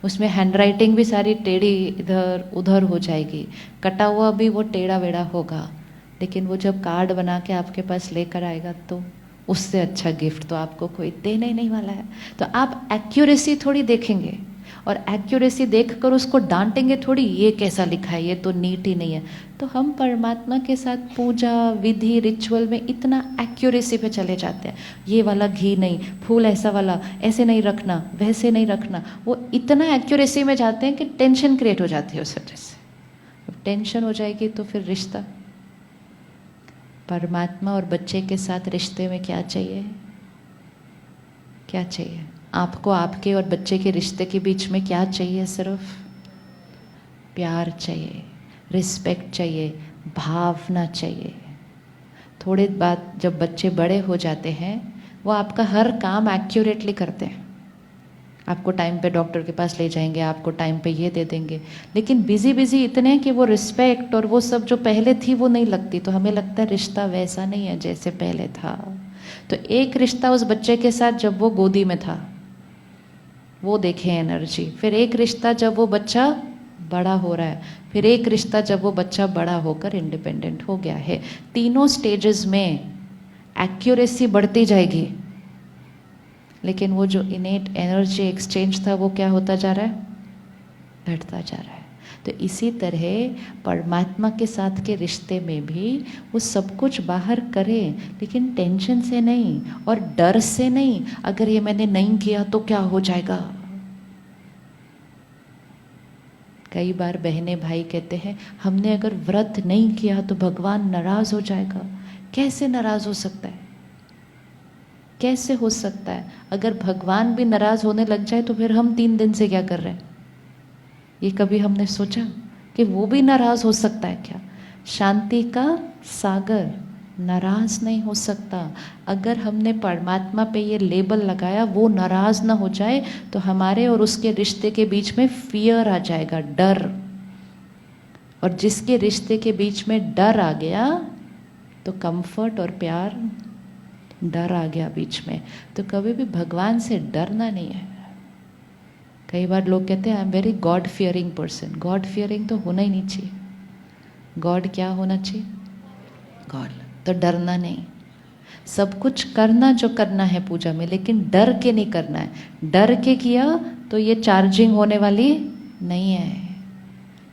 उसमें हैंडराइटिंग भी सारी टेढ़ी इधर उधर हो जाएगी, कटा हुआ भी वो टेढ़ा वेढ़ा होगा, लेकिन वो जब कार्ड बना के आपके पास लेकर आएगा तो उससे अच्छा गिफ्ट तो आपको कोई देने ही नहीं वाला है। तो आप एक्यूरेसी थोड़ी देखेंगे और एक्यूरेसी देखकर उसको डांटेंगे थोड़ी, ये कैसा लिखा है, ये तो नीट ही नहीं है। तो हम परमात्मा के साथ पूजा विधि रिचुअल में इतना एक्यूरेसी पे चले जाते हैं, ये वाला घी नहीं, फूल ऐसा वाला ऐसे नहीं रखना, वैसे नहीं रखना, वो इतना एक्यूरेसी में जाते हैं कि टेंशन क्रिएट हो जाती है उस वजह से। अब टेंशन हो जाएगी तो फिर रिश्ता, परमात्मा और बच्चे के साथ रिश्ते में क्या चाहिए? क्या चाहिए आपको? आपके और बच्चे के रिश्ते के बीच में क्या चाहिए? सिर्फ प्यार चाहिए, रिस्पेक्ट चाहिए, भावना चाहिए। थोड़े बाद जब बच्चे बड़े हो जाते हैं, वो आपका हर काम एक्यूरेटली करते हैं, आपको टाइम पे डॉक्टर के पास ले जाएंगे, आपको टाइम पे ये दे देंगे, लेकिन बिजी इतने कि वो रिस्पेक्ट और वो सब जो पहले थी वो नहीं लगती। तो हमें लगता है रिश्ता वैसा नहीं है जैसे पहले था। तो एक रिश्ता उस बच्चे के साथ जब वो गोदी में था, वो देखे एनर्जी। फिर एक रिश्ता जब वो बच्चा बड़ा हो रहा है, फिर एक रिश्ता जब वो बच्चा बड़ा होकर इंडिपेंडेंट हो गया है। तीनों स्टेजेस में एक्यूरेसी बढ़ती जाएगी, लेकिन वो जो इनेट एनर्जी एक्सचेंज था वो क्या होता जा रहा है? घटता जा रहा है। तो इसी तरह परमात्मा के साथ के रिश्ते में भी वो सब कुछ बाहर करें, लेकिन टेंशन से नहीं और डर से नहीं, अगर ये मैंने नहीं किया तो क्या हो जाएगा। कई बार बहनें भाई कहते हैं हमने अगर व्रत नहीं किया तो भगवान नाराज हो जाएगा। कैसे नाराज हो सकता है? कैसे हो सकता है? अगर भगवान भी नाराज होने लग जाए तो फिर हम 3 दिन से क्या कर रहे हैं? ये कभी हमने सोचा कि वो भी नाराज हो सकता है क्या? शांति का सागर नाराज नहीं हो सकता। अगर हमने परमात्मा पे ये लेबल लगाया वो नाराज ना हो जाए, तो हमारे और उसके रिश्ते के बीच में फियर आ जाएगा, डर। और जिसके रिश्ते के बीच में डर आ गया तो कंफर्ट और प्यार, डर आ गया बीच में तो कभी भी भगवान से डरना नहीं है। कई बार लोग कहते हैं I am very God fearing person. God fearing तो होना ही नहीं चाहिए। गॉड क्या होना चाहिए? गॉड। तो डरना नहीं, सब कुछ करना जो करना है पूजा में, लेकिन डर के नहीं करना है। डर के किया तो ये चार्जिंग होने वाली नहीं है,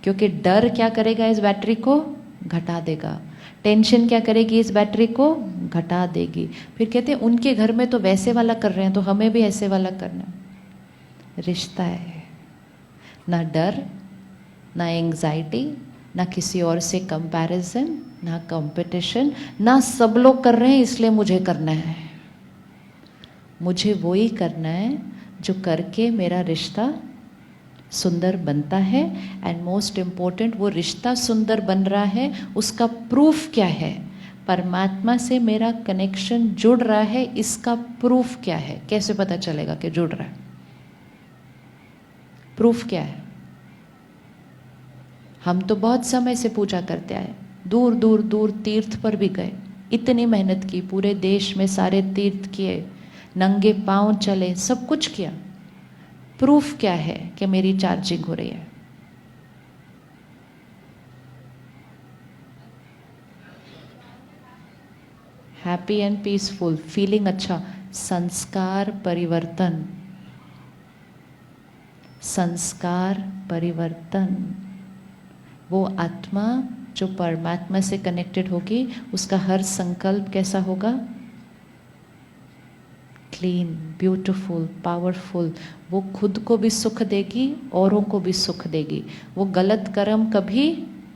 क्योंकि डर क्या करेगा? इस बैटरी को घटा देगा। टेंशन क्या करेगी? इस बैटरी को घटा देगी। फिर कहते हैं उनके घर में तो वैसे वाला कर रहे हैं तो हमें भी ऐसे वाला करना है। रिश्ता है, ना डर, ना एंग्जाइटी, ना किसी और से कंपैरिजन, ना कंपटीशन, ना सब लोग कर रहे हैं इसलिए मुझे करना है। मुझे वो ही करना है जो करके मेरा रिश्ता सुंदर बनता है। एंड मोस्ट इम्पोर्टेंट, वो रिश्ता सुंदर बन रहा है उसका प्रूफ क्या है? परमात्मा से मेरा कनेक्शन जुड़ रहा है, इसका प्रूफ क्या है? कैसे पता चलेगा कि जुड़ रहा है? प्रूफ क्या है? हम तो बहुत समय से पूजा करते आए, दूर दूर दूर तीर्थ पर भी गए, इतनी मेहनत की, पूरे देश में सारे तीर्थ किए, नंगे पांव चले, सब कुछ किया। प्रूफ क्या है कि मेरी चार्जिंग हो रही है? हैप्पी एंड पीसफुल, फीलिंग अच्छा। संस्कार परिवर्तन, संस्कार परिवर्तन। वो आत्मा जो परमात्मा से कनेक्टेड होगी उसका हर संकल्प कैसा होगा? Clean, beautiful, powerful. वो खुद को भी सुख देगी, औरों को भी सुख देगी। वो गलत कर्म कभी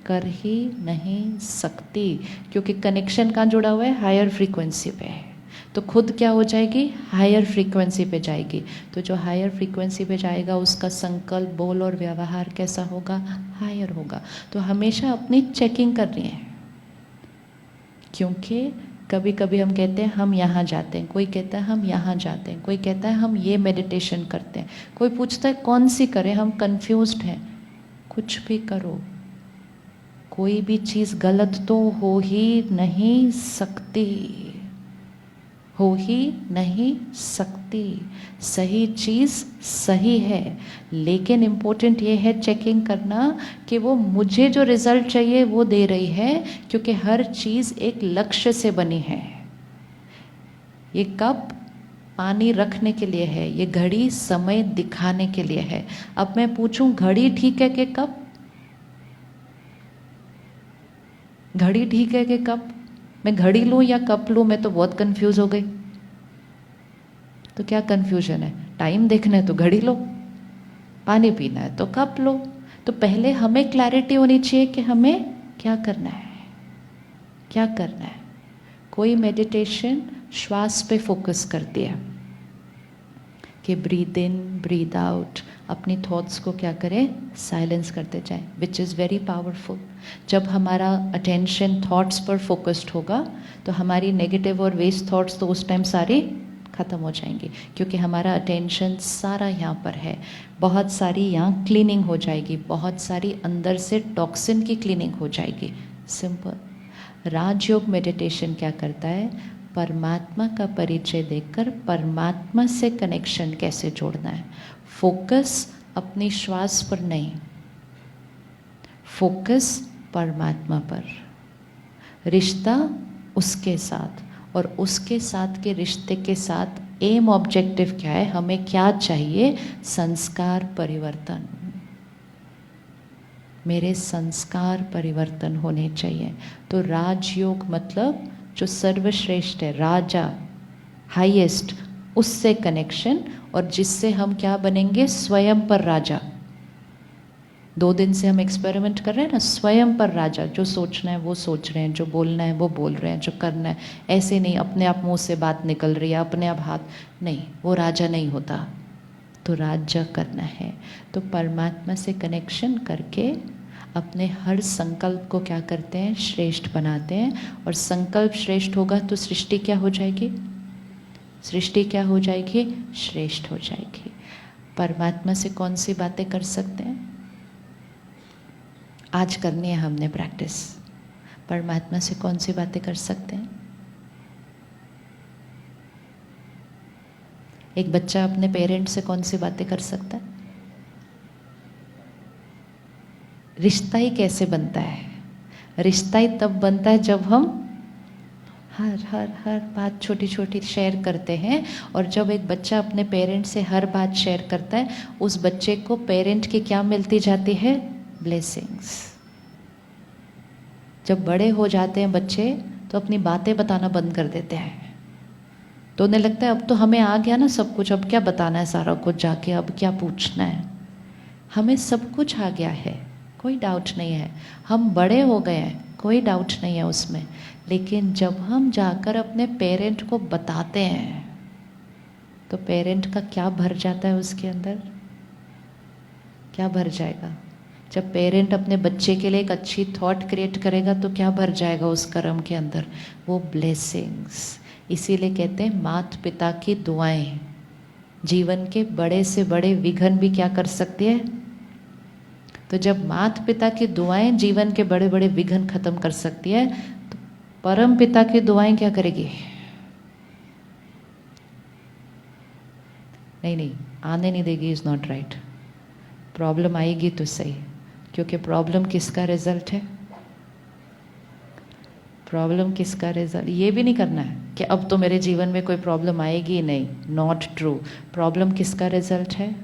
कर ही नहीं सकती, क्योंकि कनेक्शन कहाँ जुड़ा हुआ है? हायर फ्रीक्वेंसी पे। तो खुद क्या हो जाएगी? हायर फ्रीक्वेंसी पे जाएगी। तो जो हायर फ्रीक्वेंसी पे जाएगा उसका संकल्प, बोल और व्यवहार कैसा होगा? हायर होगा। तो हमेशा अपनी चेकिंग करनी है, क्योंकि कभी कभी हम कहते हैं हम यहाँ जाते हैं, कोई कहता है हम यहाँ जाते हैं, कोई कहता है हम ये मेडिटेशन करते हैं, कोई पूछता है कौन सी करें, हम कंफ्यूज्ड हैं। कुछ भी करो, कोई भी चीज़ गलत तो हो ही नहीं सकती, हो ही नहीं सकती। सही चीज़ सही है, लेकिन इम्पोर्टेंट ये है चेकिंग करना कि वो मुझे जो रिजल्ट चाहिए वो दे रही है, क्योंकि हर चीज़ एक लक्ष्य से बनी है। ये कप पानी रखने के लिए है, ये घड़ी समय दिखाने के लिए है। अब मैं पूछूं घड़ी ठीक है कि कप? घड़ी ठीक है कि कप? मैं घड़ी लूं या कप लूं, मैं तो बहुत कंफ्यूज हो गई। तो क्या कंफ्यूजन है? टाइम देखना है तो घड़ी लो, पानी पीना है तो कप लो। तो पहले हमें क्लैरिटी होनी चाहिए कि हमें क्या करना है, क्या करना है। कोई मेडिटेशन श्वास पे फोकस करती है कि ब्रीद इन ब्रीद आउट, अपनी थॉट्स को क्या करें, साइलेंस करते जाएं, विच इज़ वेरी पावरफुल। जब हमारा अटेंशन थॉट्स पर फोकस्ड होगा तो हमारी नेगेटिव और वेस्ट थॉट्स तो उस टाइम सारी ख़त्म हो जाएंगी, क्योंकि हमारा अटेंशन सारा यहाँ पर है। बहुत सारी यहाँ क्लीनिंग हो जाएगी, बहुत सारी अंदर से टॉक्सिन की क्लीनिंग हो जाएगी। सिंपल। राजयोग मेडिटेशन क्या करता है, परमात्मा का परिचय देकर परमात्मा से कनेक्शन कैसे जोड़ना है। फोकस अपनी श्वास पर नहीं, फोकस परमात्मा पर, रिश्ता उसके साथ, और उसके साथ के रिश्ते के साथ एम ऑब्जेक्टिव क्या है, हमें क्या चाहिए, संस्कार परिवर्तन। मेरे संस्कार परिवर्तन होने चाहिए। तो राजयोग मतलब जो सर्वश्रेष्ठ है, राजा, हाईएस्ट, उससे कनेक्शन, और जिससे हम क्या बनेंगे, स्वयं पर राजा। 2 दिन से हम एक्सपेरिमेंट कर रहे हैं ना, स्वयं पर राजा। जो सोचना है वो सोच रहे हैं, जो बोलना है वो बोल रहे हैं, जो करना है ऐसे नहीं अपने आप मुंह से बात निकल रही है, अपने आप हाथ नहीं, वो राजा नहीं होता। तो राज्य करना है। तो परमात्मा से कनेक्शन करके अपने हर संकल्प को क्या करते हैं, श्रेष्ठ बनाते हैं। और संकल्प श्रेष्ठ होगा तो सृष्टि क्या हो जाएगी, सृष्टि क्या हो जाएगी, श्रेष्ठ हो जाएगी। परमात्मा से कौन सी बातें कर सकते हैं, आज करनी है हमने प्रैक्टिस। परमात्मा से कौन सी बातें कर सकते हैं। एक बच्चा अपने पेरेंट्स से कौन सी बातें कर सकता है। रिश्ता ही कैसे बनता है, रिश्ता ही तब बनता है जब हम हर बात छोटी छोटी शेयर करते हैं। और जब एक बच्चा अपने पेरेंट से हर बात शेयर करता है, उस बच्चे को पेरेंट की क्या मिलती जाती है, ब्लेसिंग्स। जब बड़े हो जाते हैं बच्चे तो अपनी बातें बताना बंद कर देते हैं, तो उन्हें लगता है अब तो हमें आ गया ना सब कुछ, अब क्या बताना है सारा कुछ जाके, अब क्या पूछना है। हमें सब कुछ आ गया है, कोई डाउट नहीं है, हम बड़े हो गए हैं, कोई डाउट नहीं है उसमें। लेकिन जब हम जाकर अपने पेरेंट को बताते हैं तो पेरेंट का क्या भर जाता है उसके अंदर, क्या भर जाएगा। जब पेरेंट अपने बच्चे के लिए एक अच्छी थॉट क्रिएट करेगा तो क्या भर जाएगा उस कर्म के अंदर, वो ब्लेसिंग्स। इसीलिए कहते हैं माता पिता की दुआएं जीवन के बड़े से बड़े विघ्न भी क्या कर सकती है। तो जब माता पिता की दुआएं जीवन के बड़े बड़े विघ्न खत्म कर सकती है, तो परम पिता की दुआएं क्या करेगी, नहीं आने नहीं देगी, इज नॉट राइट। प्रॉब्लम आएगी तो सही, क्योंकि प्रॉब्लम किसका रिजल्ट है, प्रॉब्लम किसका रिजल्ट। ये भी नहीं करना है कि अब तो मेरे जीवन में कोई प्रॉब्लम आएगी नहीं, नॉट ट्रू। प्रॉब्लम किसका रिजल्ट है,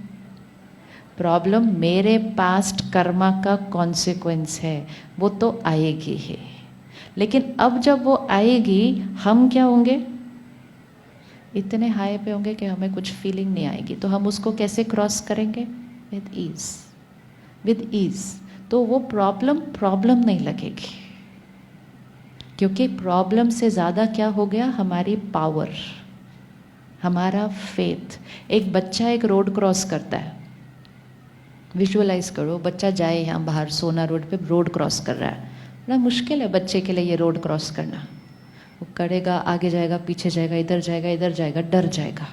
प्रॉब्लम मेरे पास्ट कर्मा का कॉन्सिक्वेंस है, वो तो आएगी ही। लेकिन अब जब वो आएगी हम क्या होंगे, इतने हाई पे होंगे कि हमें कुछ फीलिंग नहीं आएगी। तो हम उसको कैसे क्रॉस करेंगे, विद ईज, विद ईज। तो वो प्रॉब्लम नहीं लगेगी, क्योंकि प्रॉब्लम से ज़्यादा क्या हो गया, हमारी पावर, हमारा फेथ। एक बच्चा एक रोड क्रॉस करता है, विजुअलाइज करो, बच्चा जाए यहाँ बाहर सोना रोड पे रोड क्रॉस कर रहा है, बड़ा मुश्किल है बच्चे के लिए ये रोड क्रॉस करना। वो करेगा, आगे जाएगा, पीछे जाएगा, इधर जाएगा, इधर जाएगा, डर जाएगा।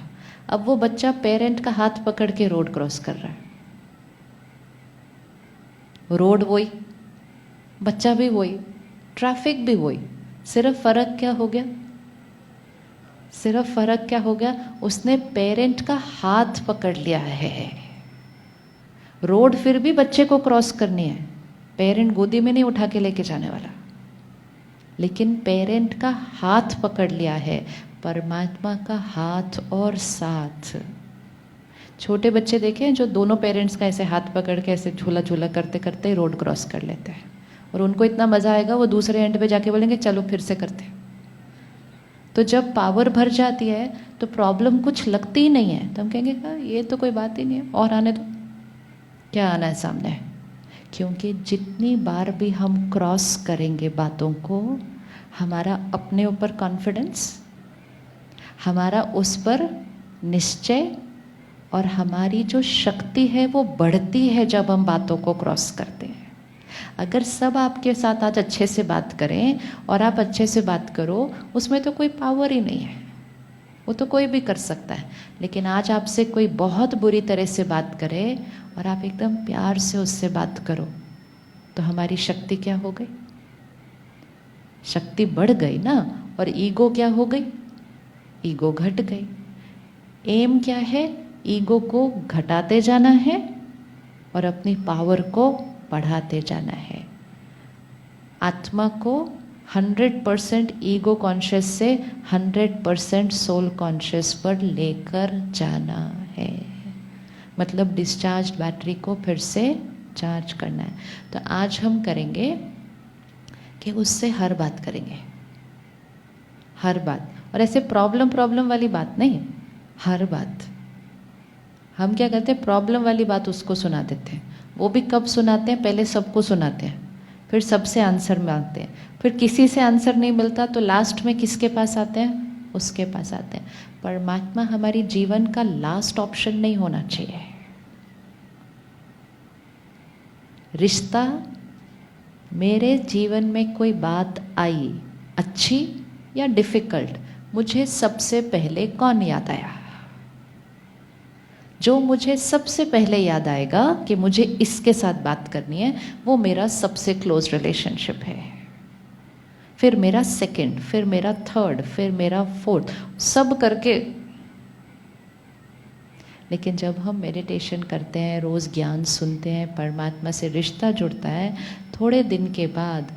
अब वो बच्चा पेरेंट का हाथ पकड़ के रोड क्रॉस कर रहा है, रोड वही, बच्चा भी वही, ट्रैफिक भी वही, सिर्फ फर्क क्या हो गया? सिर्फ फर्क क्या हो गया? उसने पेरेंट का हाथ पकड़ लिया है। रोड फिर भी बच्चे को क्रॉस करनी है, पेरेंट गोदी में नहीं उठा के लेके जाने वाला, लेकिन पेरेंट का हाथ पकड़ लिया है, परमात्मा का हाथ और साथ। छोटे बच्चे देखे हैं जो दोनों पेरेंट्स का ऐसे हाथ पकड़ के ऐसे झूला झूला करते करते रोड क्रॉस कर लेते हैं, और उनको इतना मज़ा आएगा वो दूसरे एंड पे जाके बोलेंगे चलो फिर से करते हैं। तो जब पावर भर जाती है तो प्रॉब्लम कुछ लगती ही नहीं है, तो हम कहेंगे ये तो कोई बात ही नहीं है, और आने दो, क्या आना है सामने। क्योंकि जितनी बार भी हम क्रॉस करेंगे बातों को, हमारा अपने ऊपर कॉन्फिडेंस, हमारा उस पर निश्चय और हमारी जो शक्ति है वो बढ़ती है जब हम बातों को क्रॉस करते हैं। अगर सब आपके साथ आज अच्छे से बात करें और आप अच्छे से बात करो, उसमें तो कोई पावर ही नहीं है, वो तो कोई भी कर सकता है। लेकिन आज आपसे कोई बहुत बुरी तरह से बात करे और आप एकदम प्यार से उससे बात करो, तो हमारी शक्ति क्या हो गई? शक्ति बढ़ गई ना। और ईगो क्या हो गई? ईगो घट गई। एम क्या है? ईगो को घटाते जाना है और अपनी पावर को बढ़ाते जाना है। आत्मा को 100% ईगो कॉन्शियस से 100% सोल कॉन्शियस पर लेकर जाना है। मतलब डिस्चार्ज बैटरी को फिर से चार्ज करना है। तो आज हम करेंगे कि उससे हर बात करेंगे, हर बात। और ऐसे प्रॉब्लम वाली बात नहीं, हर बात। हम क्या करते हैं, प्रॉब्लम वाली बात उसको सुना देते हैं। वो भी कब सुनाते हैं? पहले सबको सुनाते हैं, फिर सबसे आंसर मांगते हैं, फिर किसी से आंसर नहीं मिलता तो लास्ट में किसके पास आते हैं? उसके पास आते हैं। परमात्मा हमारी जीवन का लास्ट ऑप्शन नहीं होना चाहिए। रिश्ता, मेरे जीवन में कोई बात आई अच्छी या डिफिकल्ट, मुझे सबसे पहले कौन याद आया? जो मुझे सबसे पहले याद आएगा कि मुझे इसके साथ बात करनी है, वो मेरा सबसे क्लोज रिलेशनशिप है। फिर मेरा सेकंड, फिर मेरा थर्ड, फिर मेरा फोर्थ, सब करके। लेकिन जब हम मेडिटेशन करते हैं, रोज़ ज्ञान सुनते हैं, परमात्मा से रिश्ता जुड़ता है, थोड़े दिन के बाद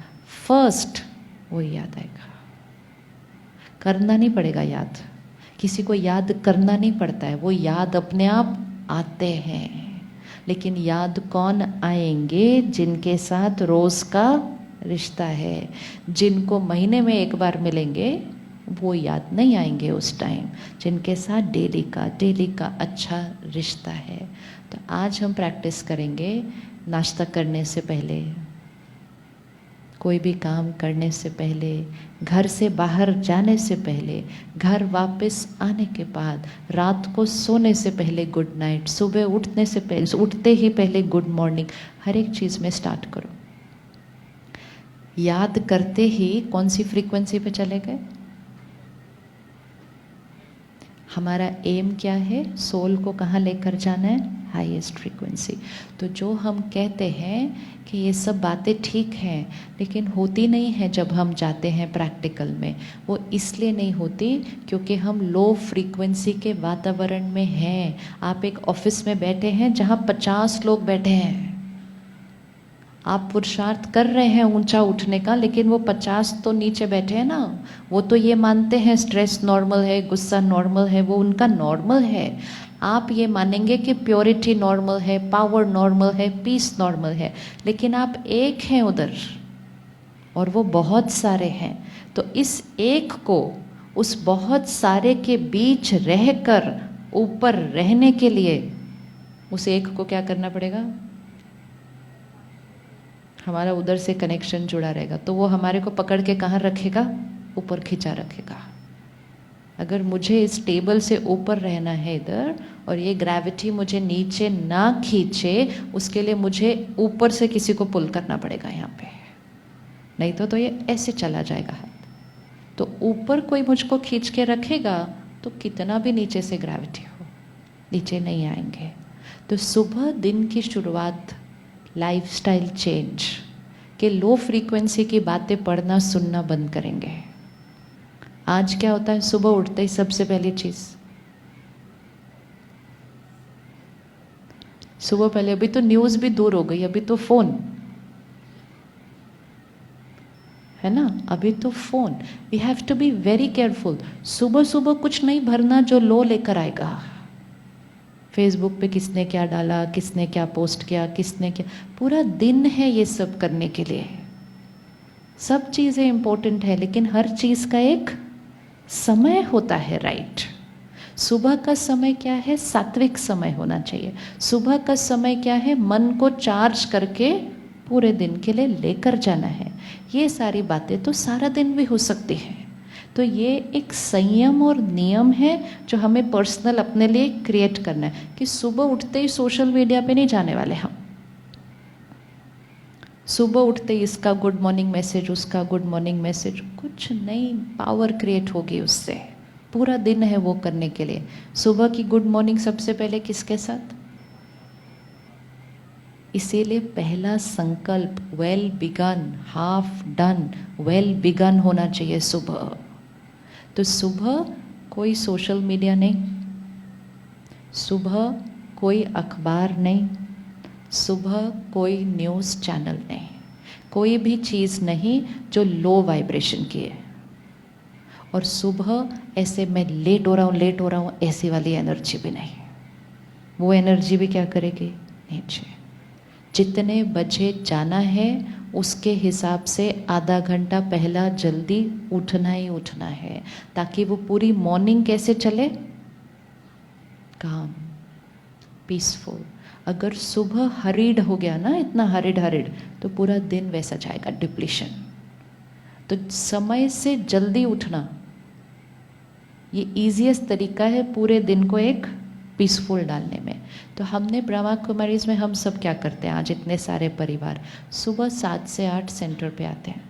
फर्स्ट वो याद आएगा। करना नहीं पड़ेगा याद, किसी को याद करना नहीं पड़ता है, वो याद अपने आप आते हैं। लेकिन याद कौन आएंगे? जिनके साथ रोज़ का रिश्ता है। जिनको महीने में एक बार मिलेंगे वो याद नहीं आएंगे उस टाइम। जिनके साथ डेली का अच्छा रिश्ता है। तो आज हम प्रैक्टिस करेंगे, नाश्ता करने से पहले, कोई भी काम करने से पहले, घर से बाहर जाने से पहले, घर वापस आने के बाद, रात को सोने से पहले गुड नाइट, सुबह उठने से पहले, उठते ही पहले गुड मॉर्निंग, हर एक चीज़ में स्टार्ट करो। याद करते ही कौन सी फ्रीक्वेंसी पे चले गए? हमारा एम क्या है? सोल को कहाँ लेकर जाना है? Highest frequency. तो जो हम कहते हैं कि ये सब बातें ठीक हैं, लेकिन होती नहीं है जब हम जाते हैं प्रैक्टिकल में। वो इसलिए नहीं होती क्योंकि हम लो फ्रीक्वेंसी के वातावरण में हैं। आप एक ऑफिस में बैठे हैं जहाँ 50 लोग बैठे हैं, आप पुरुषार्थ कर रहे हैं ऊंचा उठने का, लेकिन वो 50 तो नीचे बैठे हैं ना। वो तो ये मानते हैं स्ट्रेस नॉर्मल है, गुस्सा नॉर्मल है, वो उनका नॉर्मल है। आप ये मानेंगे कि प्योरिटी नॉर्मल है, पावर नॉर्मल है, पीस नॉर्मल है, लेकिन आप एक हैं उधर और वो बहुत सारे हैं। तो इस एक को उस बहुत सारे के बीच रहकर ऊपर रहने के लिए उस एक को क्या करना पड़ेगा? हमारा उधर से कनेक्शन जुड़ा रहेगा, तो वो हमारे को पकड़ के कहाँ रखेगा? ऊपर खिंचा रखेगा। अगर मुझे इस टेबल से ऊपर रहना है इधर, और ये ग्रेविटी मुझे नीचे ना खींचे, उसके लिए मुझे ऊपर से किसी को पुल करना पड़ेगा यहाँ पे, नहीं तो ये ऐसे चला जाएगा हाथ। तो ऊपर कोई मुझको खींच के रखेगा तो कितना भी नीचे से ग्रेविटी हो, नीचे नहीं आएंगे। तो सुबह दिन की शुरुआत, लाइफस्टाइल चेंज, कि लो फ्रीक्वेंसी की बातें पढ़ना सुनना बंद करेंगे। आज क्या होता है, सुबह उठते ही सबसे पहली चीज, सुबह पहले, अभी तो न्यूज भी दूर हो गई, अभी तो फोन है ना, अभी तो phone. We have to be very careful. सुबह सुबह कुछ नहीं भरना जो लो लेकर आएगा। फेसबुक पे किसने क्या डाला, किसने क्या पोस्ट किया, किसने क्या, पूरा दिन है ये सब करने के लिए। सब चीज़ें इंपॉर्टेंट है, लेकिन हर चीज़ का एक समय होता है, राइट। सुबह का समय क्या है, सात्विक समय होना चाहिए। सुबह का समय क्या है, मन को चार्ज करके पूरे दिन के लिए लेकर जाना है। ये सारी बातें तो सारा दिन भी हो सकती हैं। तो ये एक संयम और नियम है जो हमें पर्सनल अपने लिए क्रिएट करना है, कि सुबह उठते ही सोशल मीडिया पे नहीं जाने वाले हम। सुबह उठते ही इसका गुड मॉर्निंग मैसेज, उसका गुड मॉर्निंग मैसेज, कुछ नहीं, पावर क्रिएट होगी उससे। पूरा दिन है वो करने के लिए। सुबह की गुड मॉर्निंग सबसे पहले किसके साथ, इसीलिए पहला संकल्प well begin, half done, well begin होना चाहिए सुबह। तो सुबह कोई सोशल मीडिया नहीं, सुबह कोई अखबार नहीं, सुबह कोई न्यूज़ चैनल नहीं, कोई भी चीज़ नहीं जो लो वाइब्रेशन की है। और सुबह ऐसे मैं लेट हो रहा हूँ ऐसी वाली एनर्जी भी नहीं। वो एनर्जी भी क्या करेगी, नीचे। जितने बजे जाना है उसके हिसाब से आधा घंटा पहला जल्दी उठना ही उठना है, ताकि वो पूरी मॉर्निंग कैसे चले, काम, पीसफुल। अगर सुबह हरीड हो गया ना, इतना हरीड तो पूरा दिन वैसा जाएगा, डिप्लीशन। तो समय से जल्दी उठना ये ईजीएस्ट तरीका है पूरे दिन को एक पीसफुल डालने में। तो हमने ब्रह्मा कुमारीज में हम सब क्या करते हैं, आज इतने सारे परिवार सुबह 7 से 8 सेंटर पे आते हैं।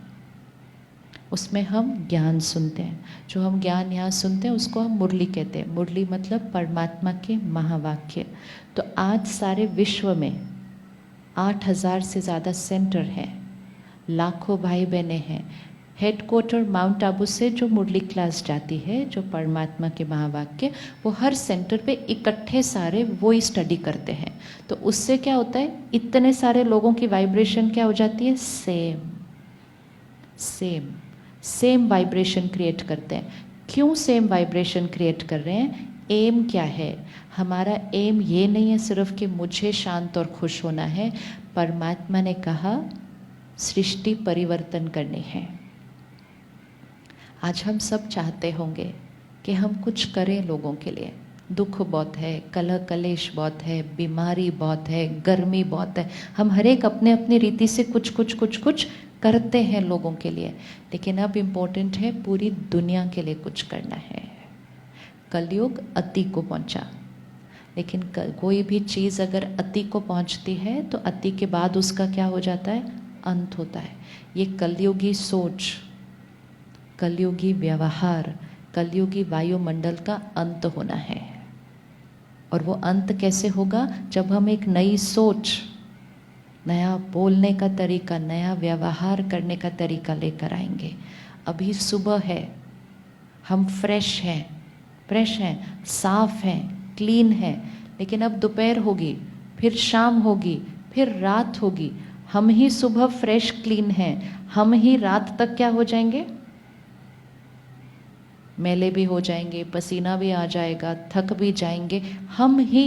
उसमें हम ज्ञान सुनते हैं। जो हम ज्ञान यहाँ सुनते हैं उसको हम मुरली कहते हैं। मुरली मतलब परमात्मा के महावाक्य। तो आज सारे विश्व में 8,000 से ज़्यादा सेंटर हैं, लाखों भाई बहनें हैं। हेडक्वार्टर माउंट आबू से जो मुरली क्लास जाती है, जो परमात्मा के महावाक्य, वो हर सेंटर पे इकट्ठे सारे वो ही स्टडी करते हैं। तो उससे क्या होता है, इतने सारे लोगों की वाइब्रेशन क्या हो जाती है, सेम वाइब्रेशन क्रिएट करते हैं। क्यों सेम वाइब्रेशन क्रिएट कर रहे हैं, एम क्या है हमारा, एम ये नहीं है सिर्फ कि मुझे शांत और खुश होना है। परमात्मा ने कहा सृष्टि परिवर्तन करनी है। आज हम सब चाहते होंगे कि हम कुछ करें लोगों के लिए। दुख बहुत है, कलह कलेश बहुत है, बीमारी बहुत है, गर्मी बहुत है। हम हर एक अपने अपनी रीति से कुछ करते हैं लोगों के लिए, लेकिन अब इम्पोर्टेंट है पूरी दुनिया के लिए कुछ करना है। कलयुग अति को पहुंचा, लेकिन कोई भी चीज़ अगर अति को पहुंचती है तो अति के बाद उसका क्या हो जाता है, अंत होता है। ये कलयुगी सोच, कलयुगी व्यवहार, कलयुगी वायुमंडल का अंत होना है। और वो अंत कैसे होगा, जब हम एक नई सोच, नया बोलने का तरीका, नया व्यवहार करने का तरीका लेकर आएंगे। अभी सुबह है, हम फ्रेश हैं, साफ हैं, क्लीन हैं, लेकिन अब दोपहर होगी, फिर शाम होगी, फिर रात होगी। हम ही सुबह फ्रेश क्लीन हैं, हम ही रात तक क्या हो जाएंगे, मैले भी हो जाएंगे, पसीना भी आ जाएगा, थक भी जाएंगे। हम ही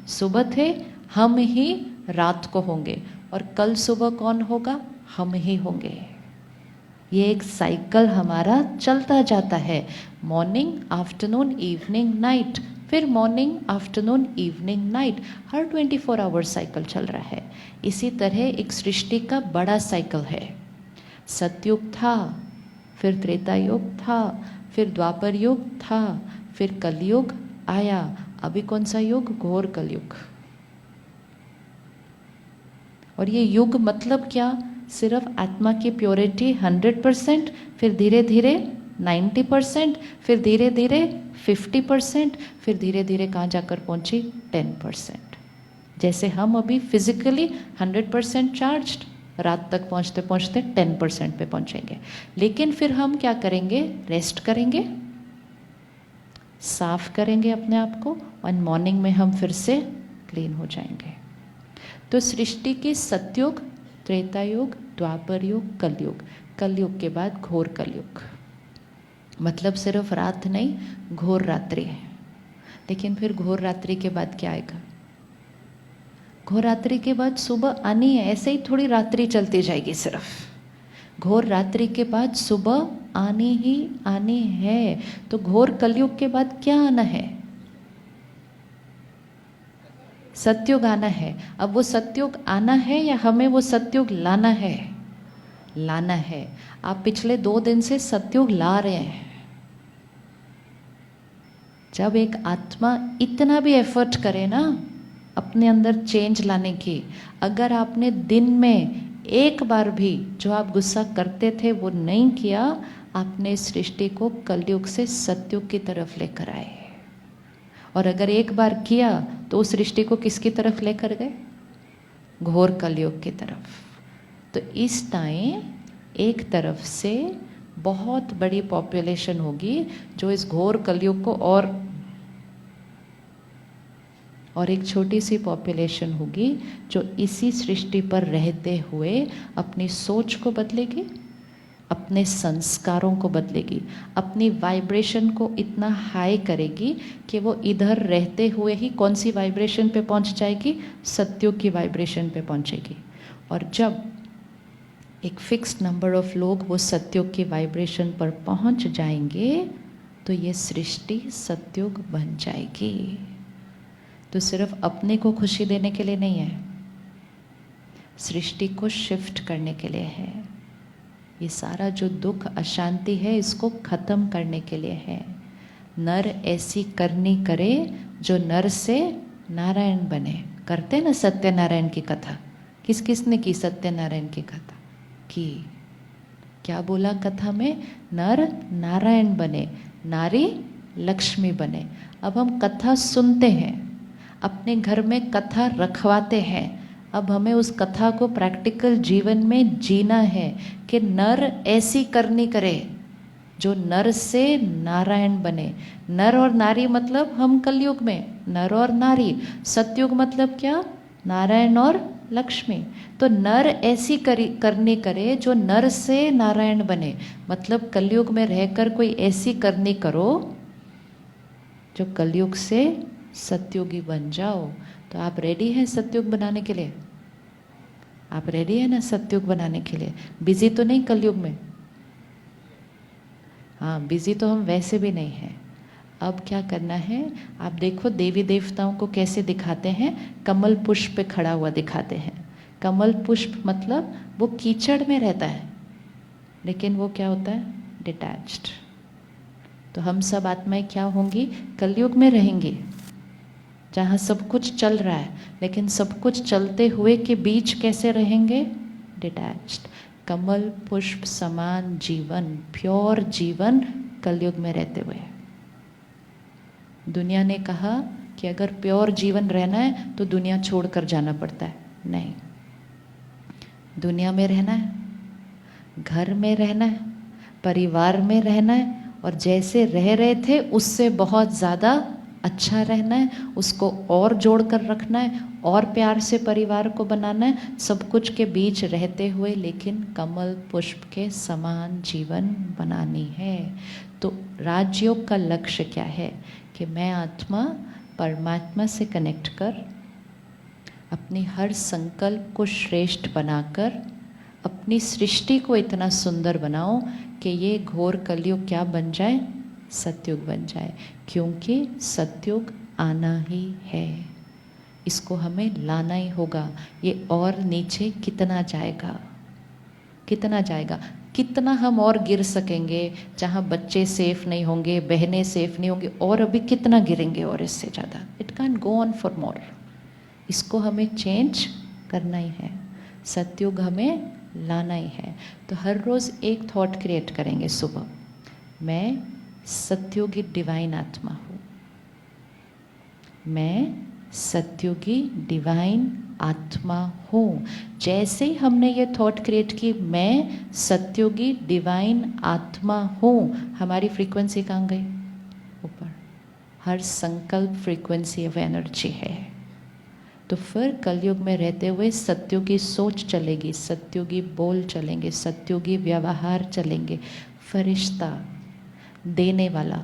सुबह थे, हम ही रात को होंगे, और कल सुबह कौन होगा, हम ही होंगे। ये एक साइकिल हमारा चलता जाता है, मॉर्निंग आफ्टरनून इवनिंग नाइट, फिर मॉर्निंग आफ्टरनून इवनिंग नाइट, हर 24 आवर साइकिल चल रहा है। इसी तरह एक सृष्टि का बड़ा साइकिल है। सतयुग था, फिर त्रेता युग था, फिर द्वापर युग था, फिर कलयुग आया। अभी कौन सा युग, घोर कलयुग। और ये युग मतलब क्या, सिर्फ आत्मा की प्योरिटी 100%, फिर धीरे धीरे 90%, फिर धीरे धीरे 50%, फिर धीरे धीरे कहाँ जाकर पहुंची 10%। जैसे हम अभी फिजिकली 100% चार्ज्ड, रात तक पहुंचते पहुंचते 10% पे पहुंचेंगे। लेकिन फिर हम क्या करेंगे, रेस्ट करेंगे, साफ करेंगे अपने आप को, और मॉर्निंग में हम फिर से क्लीन हो जाएंगे। तो सृष्टि की सतयुग, त्रेता युग, द्वापर युग, कलयुग, कलयुग के बाद घोर कलयुग, मतलब सिर्फ रात नहीं, घोर रात्रि है। लेकिन फिर घोर रात्रि के बाद क्या आएगा? घोर रात्रि के बाद सुबह आनी है, ऐसे ही थोड़ी रात्रि चलती जाएगी सिर्फ। घोर रात्रि के बाद सुबह आनी ही आनी है। तो घोर कलयुग के बाद क्या आना है? सतयुग आना है। अब वो सतयुग आना है या हमें वो सतयुग लाना है? लाना है। आप पिछले 2 दिन से सतयुग ला रहे हैं। जब एक आत्मा इतना भी एफर्ट करे ना अपने अंदर चेंज लाने की, अगर आपने दिन में एक बार भी जो आप गुस्सा करते थे वो नहीं किया, आपने सृष्टि को कलयुग से सतयुग की तरफ लेकर आए। और अगर एक बार किया तो उस सृष्टि को किसकी तरफ लेकर गए? घोर कलयुग की तरफ। तो इस टाइम एक तरफ से बहुत बड़ी पॉपुलेशन होगी जो इस घोर कलयुग को, और एक छोटी सी पॉपुलेशन होगी जो इसी सृष्टि पर रहते हुए अपनी सोच को बदलेगी, अपने संस्कारों को बदलेगी, अपनी वाइब्रेशन को इतना हाई करेगी कि वो इधर रहते हुए ही कौन सी वाइब्रेशन पे पहुंच जाएगी? सतयुग की वाइब्रेशन पे पहुंचेगी। और जब एक फिक्स्ड नंबर ऑफ लोग वो सतयुग की वाइब्रेशन पर पहुंच जाएंगे तो ये सृष्टि सतयुग बन जाएगी। तो सिर्फ अपने को खुशी देने के लिए नहीं है, सृष्टि को शिफ्ट करने के लिए है। ये सारा जो दुख अशांति है इसको खत्म करने के लिए है। नर ऐसी करनी करे जो नर से नारायण बने। करते ना सत्यनारायण की कथा? किस किस ने की सत्यनारायण की कथा की? क्या बोला कथा में? नर नारायण बने, नारी लक्ष्मी बने। अब हम कथा सुनते हैं, अपने घर में कथा रखवाते हैं। अब हमें उस कथा को प्रैक्टिकल जीवन में जीना है कि नर ऐसी करनी करे जो नर से नारायण बने। नर और नारी मतलब हम कलयुग में नर और नारी, सतयुग मतलब क्या? नारायण और लक्ष्मी। तो नर ऐसी करनी करे जो नर से नारायण बने, मतलब कलयुग में रहकर कोई ऐसी करनी करो जो कलयुग से सतयुगी बन जाओ। तो आप रेडी हैं सतयुग बनाने के लिए? आप रेडी है ना सतयुग बनाने के लिए? बिजी तो नहीं कलयुग में? हाँ, बिजी तो हम वैसे भी नहीं हैं। अब क्या करना है, आप देखो देवी देवताओं को कैसे दिखाते हैं, कमल पुष्प पे खड़ा हुआ दिखाते हैं। कमल पुष्प मतलब वो कीचड़ में रहता है, लेकिन वो क्या होता है? डिटैच्ड। तो हम सब आत्माएं क्या होंगी? कलयुग में रहेंगी, जहाँ सब कुछ चल रहा है, लेकिन सब कुछ चलते हुए के बीच कैसे रहेंगे? डिटैच्ड। कमल पुष्प समान जीवन, प्योर जीवन कलयुग में रहते हुए। दुनिया ने कहा कि अगर प्योर जीवन रहना है तो दुनिया छोड़कर जाना पड़ता है। नहीं, दुनिया में रहना है, घर में रहना है, परिवार में रहना है, और जैसे रह रहे थे उससे बहुत ज़्यादा अच्छा रहना है, उसको और जोड़ कर रखना है, और प्यार से परिवार को बनाना है, सब कुछ के बीच रहते हुए लेकिन कमल पुष्प के समान जीवन बनानी है। तो राजयोग का लक्ष्य क्या है कि मैं आत्मा परमात्मा से कनेक्ट कर अपनी हर संकल्प को श्रेष्ठ बनाकर अपनी सृष्टि को इतना सुंदर बनाऊं कि ये घोर कलयुग क्या बन जाए? सतयुग बन जाए। क्योंकि सतयुग आना ही है, इसको हमें लाना ही होगा। ये और नीचे कितना जाएगा, कितना जाएगा, कितना हम और गिर सकेंगे? जहाँ बच्चे सेफ नहीं होंगे, बहनें सेफ नहीं होंगी, और अभी कितना गिरेंगे और इससे ज़्यादा? It can go on for more. इसको हमें चेंज करना ही है, सतयुग हमें लाना ही है। तो हर रोज़ एक थॉट क्रिएट करेंगे सुबह, मैं सतयुगी डिवाइन आत्मा हूँ, मैं सतयुगी डिवाइन आत्मा हूँ। जैसे ही हमने ये थॉट क्रिएट की मैं सत्योगी डिवाइन आत्मा हूँ, हमारी फ्रीक्वेंसी कहाँ गई? ऊपर। हर संकल्प फ्रीक्वेंसी ऑफ एनर्जी है। तो फिर कलयुग में रहते हुए सत्योगी सोच चलेगी, सत्योगी बोल चलेंगे, सत्योगी व्यवहार चलेंगे, फरिश्ता देने वाला।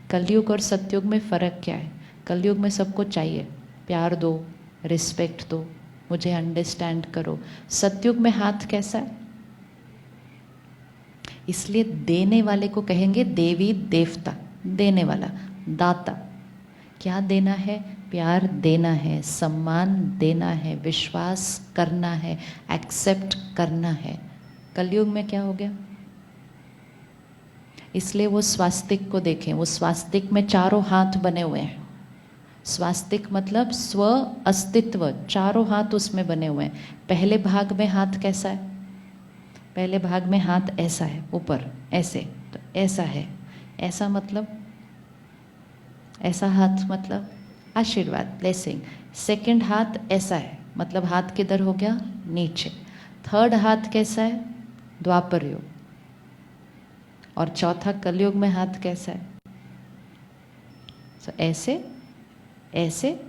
कलयुग और सत्युग में फ़र्क क्या है? कलयुग में सबको चाहिए, प्यार दो, रिस्पेक्ट दो, मुझे अंडरस्टैंड करो। सत्युग में हाथ कैसा है? इसलिए देने वाले को कहेंगे देवी देवता, देने वाला, दाता। क्या देना है? प्यार देना है, सम्मान देना है, विश्वास करना है, एक्सेप्ट करना है। कलयुग में क्या हो गया? इसलिए वो स्वास्तिक को देखें, वो स्वास्तिक में चारों हाथ बने हुए हैं। स्वास्तिक मतलब स्व अस्तित्व, चारों हाथ उसमें बने हुए हैं। पहले भाग में हाथ कैसा है? पहले भाग में हाथ ऐसा है, ऊपर ऐसे, तो ऐसा है। ऐसा मतलब, ऐसा हाथ मतलब आशीर्वाद, ब्लेसिंग। सेकंड हाथ ऐसा है, मतलब हाथ किधर हो गया? नीचे। थर्ड हाथ कैसा है? द्वापर युग। और चौथा कलयुग में हाथ कैसा है? ऐसे, ऐसे,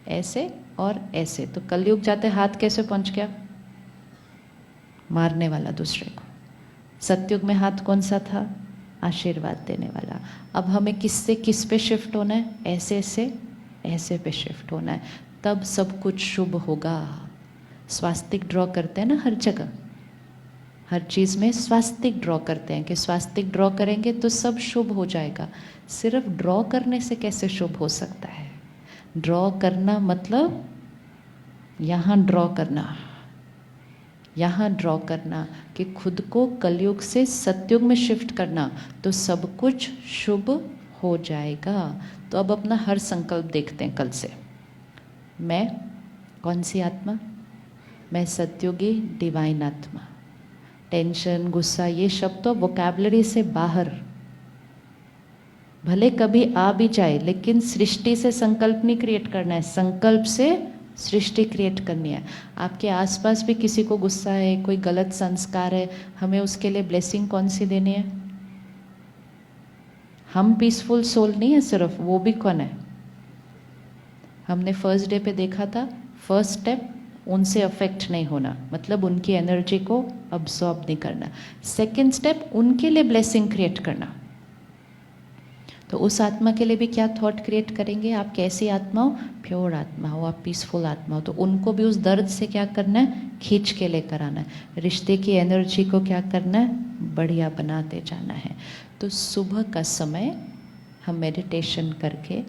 ऐसे और ऐसे। तो कलयुग जाते हाथ कैसे पहुंच गया? मारने वाला दूसरे को। सतयुग में हाथ कौन सा था? आशीर्वाद देने वाला। अब हमें किससे किस पे शिफ्ट होना है? ऐसे से ऐसे पे शिफ्ट होना है, तब सब कुछ शुभ होगा। स्वास्तिक ड्रॉ करते हैं ना हर जगह, हर चीज़ में स्वास्तिक ड्रॉ करते हैं कि स्वास्तिक ड्रॉ करेंगे तो सब शुभ हो जाएगा। सिर्फ ड्रॉ करने से कैसे शुभ हो सकता है? ड्रॉ करना मतलब यहाँ ड्रॉ करना, यहाँ ड्रॉ करना कि खुद को कलयुग से सतयुग में शिफ्ट करना, तो सब कुछ शुभ हो जाएगा। तो अब अपना हर संकल्प देखते हैं कल से। मैं कौन सी आत्मा? मैं सत्युगी डिवाइन आत्मा। टेंशन, गुस्सा, ये शब्द तो वोकैबुलरी से बाहर, भले कभी आ भी जाए, लेकिन सृष्टि से संकल्प नहीं क्रिएट करना है, संकल्प से सृष्टि क्रिएट करनी है। आपके आसपास भी किसी को गुस्सा है, कोई गलत संस्कार है, हमें उसके लिए ब्लेसिंग कौन सी देनी है? हम पीसफुल सोल नहीं है सिर्फ, वो भी कौन है? हमने फर्स्ट डे पे देखा था, फर्स्ट स्टेप उनसे अफेक्ट नहीं होना, मतलब उनकी एनर्जी को अब्सॉर्ब नहीं करना। सेकेंड स्टेप उनके लिए ब्लेसिंग क्रिएट करना। तो उस आत्मा के लिए भी क्या थॉट क्रिएट करेंगे? आप कैसी आत्मा हो? प्योर आत्मा हो, आप पीसफुल आत्मा हो, तो उनको भी उस दर्द से क्या करना है? खींच के लेकर आना है। रिश्ते की एनर्जी को क्या करना है? बढ़िया बनाते जाना है। तो सुबह का समय हम मेडिटेशन करके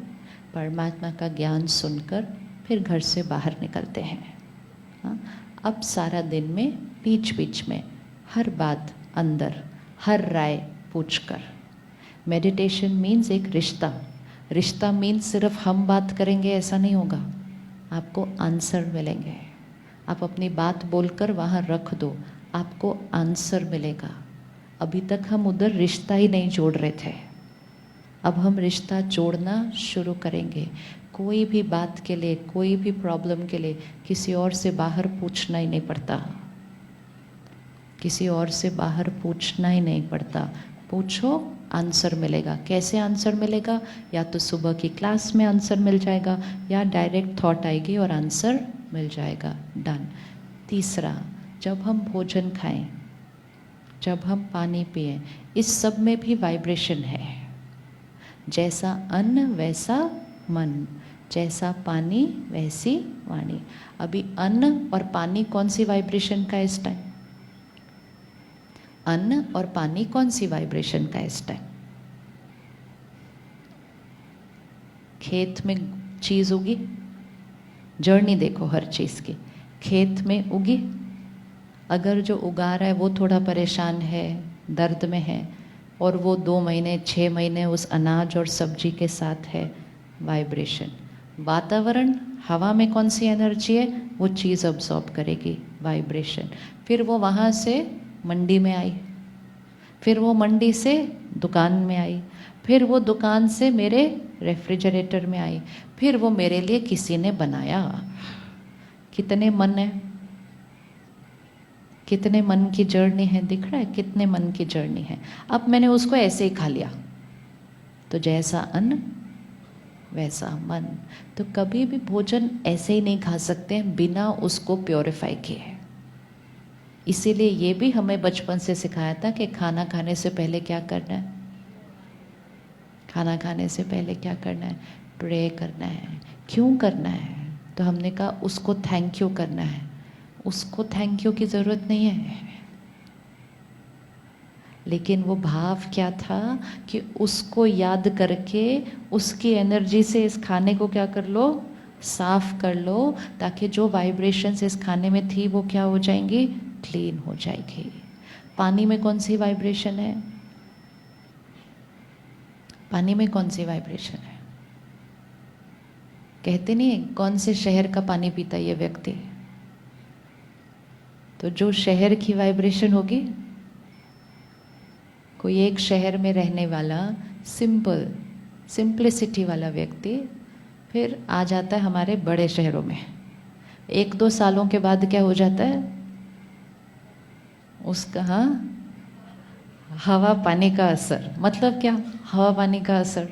परमात्मा का ज्ञान सुनकर फिर घर से बाहर निकलते हैं। हाँ, अब सारा दिन में बीच बीच में हर बात अंदर, हर राय पूछकर। मेडिटेशन मीन्स एक रिश्ता, रिश्ता मीन्स सिर्फ हम बात करेंगे ऐसा नहीं होगा, आपको आंसर मिलेंगे। आप अपनी बात बोलकर वहाँ रख दो, आपको आंसर मिलेगा। अभी तक हम उधर रिश्ता ही नहीं जोड़ रहे थे, अब हम रिश्ता जोड़ना शुरू करेंगे। कोई भी बात के लिए, कोई भी प्रॉब्लम के लिए किसी और से बाहर पूछना ही नहीं पड़ता, किसी और से बाहर पूछना ही नहीं पड़ता। पूछो, आंसर मिलेगा। कैसे आंसर मिलेगा? या तो सुबह की क्लास में आंसर मिल जाएगा, या डायरेक्ट थॉट आएगी और आंसर मिल जाएगा। डन। तीसरा, जब हम भोजन खाएं, जब हम पानी पिएं, इस सब में भी वाइब्रेशन है। जैसा अन्न वैसा मन, जैसा पानी वैसी वाणी। अभी अन्न और पानी कौन सी वाइब्रेशन का इस टाइम? अन्न और पानी कौन सी वाइब्रेशन का इस टाइम? खेत में चीज उगी, जर्नी देखो हर चीज की। खेत में उगी, अगर जो उगा रहा है वो थोड़ा परेशान है, दर्द में है, और वो 2 महीने 6 महीने उस अनाज और सब्जी के साथ है, वाइब्रेशन। वातावरण, हवा में कौन सी एनर्जी है? वो चीज़ अब्सॉर्ब करेगी, वाइब्रेशन। फिर वो वहाँ से मंडी में आई, फिर वो मंडी से दुकान में आई, फिर वो दुकान से मेरे रेफ्रिजरेटर में आई, फिर वो मेरे लिए किसी ने बनाया, कितने मन है, कितने मन की जर्नी है, दिख रहा है कितने मन की जर्नी है। अब मैंने उसको ऐसे ही खा लिया, तो जैसा अन्न वैसा मन। तो कभी भी भोजन ऐसे ही नहीं खा सकते हैं बिना उसको प्योरीफाई किए। इसीलिए ये भी हमें बचपन से सिखाया था कि खाना खाने से पहले क्या करना है, खाना खाने से पहले क्या करना है, प्रे करना है। क्यों करना है? तो हमने कहा उसको थैंक यू करना है। उसको थैंक यू की ज़रूरत नहीं है, लेकिन वो भाव क्या था कि उसको याद करके उसकी एनर्जी से इस खाने को क्या कर लो, साफ कर लो, ताकि जो वाइब्रेशंस इस खाने में थी वो क्या हो जाएंगी, क्लीन हो जाएगी। पानी में कौन सी वाइब्रेशन है? पानी में कौन सी वाइब्रेशन है? कहते नहीं कौन से शहर का पानी पीता ये व्यक्ति, तो जो शहर की वाइब्रेशन होगी, कोई एक शहर में रहने वाला सिंप्लिसिटी वाला व्यक्ति फिर आ जाता है हमारे बड़े शहरों में। 1-2 सालों के बाद क्या हो जाता है उसका, हवा पानी का असर। मतलब क्या हवा पानी का असर?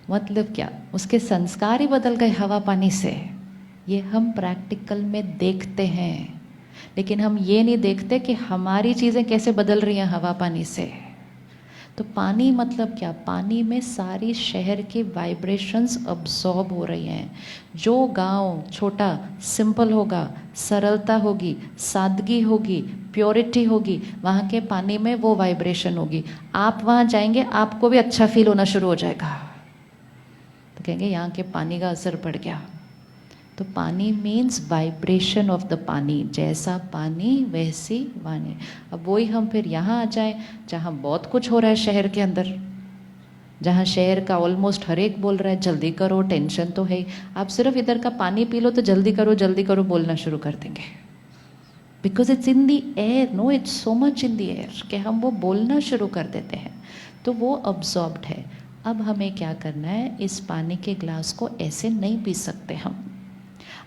मतलब क्या, उसके संस्कार ही बदल गए हवा पानी से। ये हम प्रैक्टिकल में देखते हैं, लेकिन हम ये नहीं देखते कि हमारी चीज़ें कैसे बदल रही हैं हवा पानी से। तो पानी मतलब क्या, पानी में सारी शहर की वाइब्रेशंस अब्सॉर्ब हो रही हैं। जो गांव छोटा सिंपल होगा, सरलता होगी, सादगी होगी, प्योरिटी होगी, वहाँ के पानी में वो वाइब्रेशन होगी। आप वहाँ जाएंगे, आपको भी अच्छा फील होना शुरू हो जाएगा, तो कहेंगे यहाँ के पानी का असर पड़ गया। तो पानी मीन्स वाइब्रेशन ऑफ द पानी, जैसा पानी वैसी वाणी। अब वही हम फिर यहाँ आ जाए जहाँ बहुत कुछ हो रहा है शहर के अंदर, जहाँ शहर का ऑलमोस्ट हर एक बोल रहा है जल्दी करो, टेंशन तो है ही। आप सिर्फ इधर का पानी पी लो तो जल्दी करो बोलना शुरू कर देंगे, because it's in the air. No, it's so much in the air कि हम वो बोलना शुरू कर देते हैं, तो वो अब्जॉर्ब्ड है। अब हमें क्या करना है, इस पानी के ग्लास को ऐसे नहीं पी सकते हम।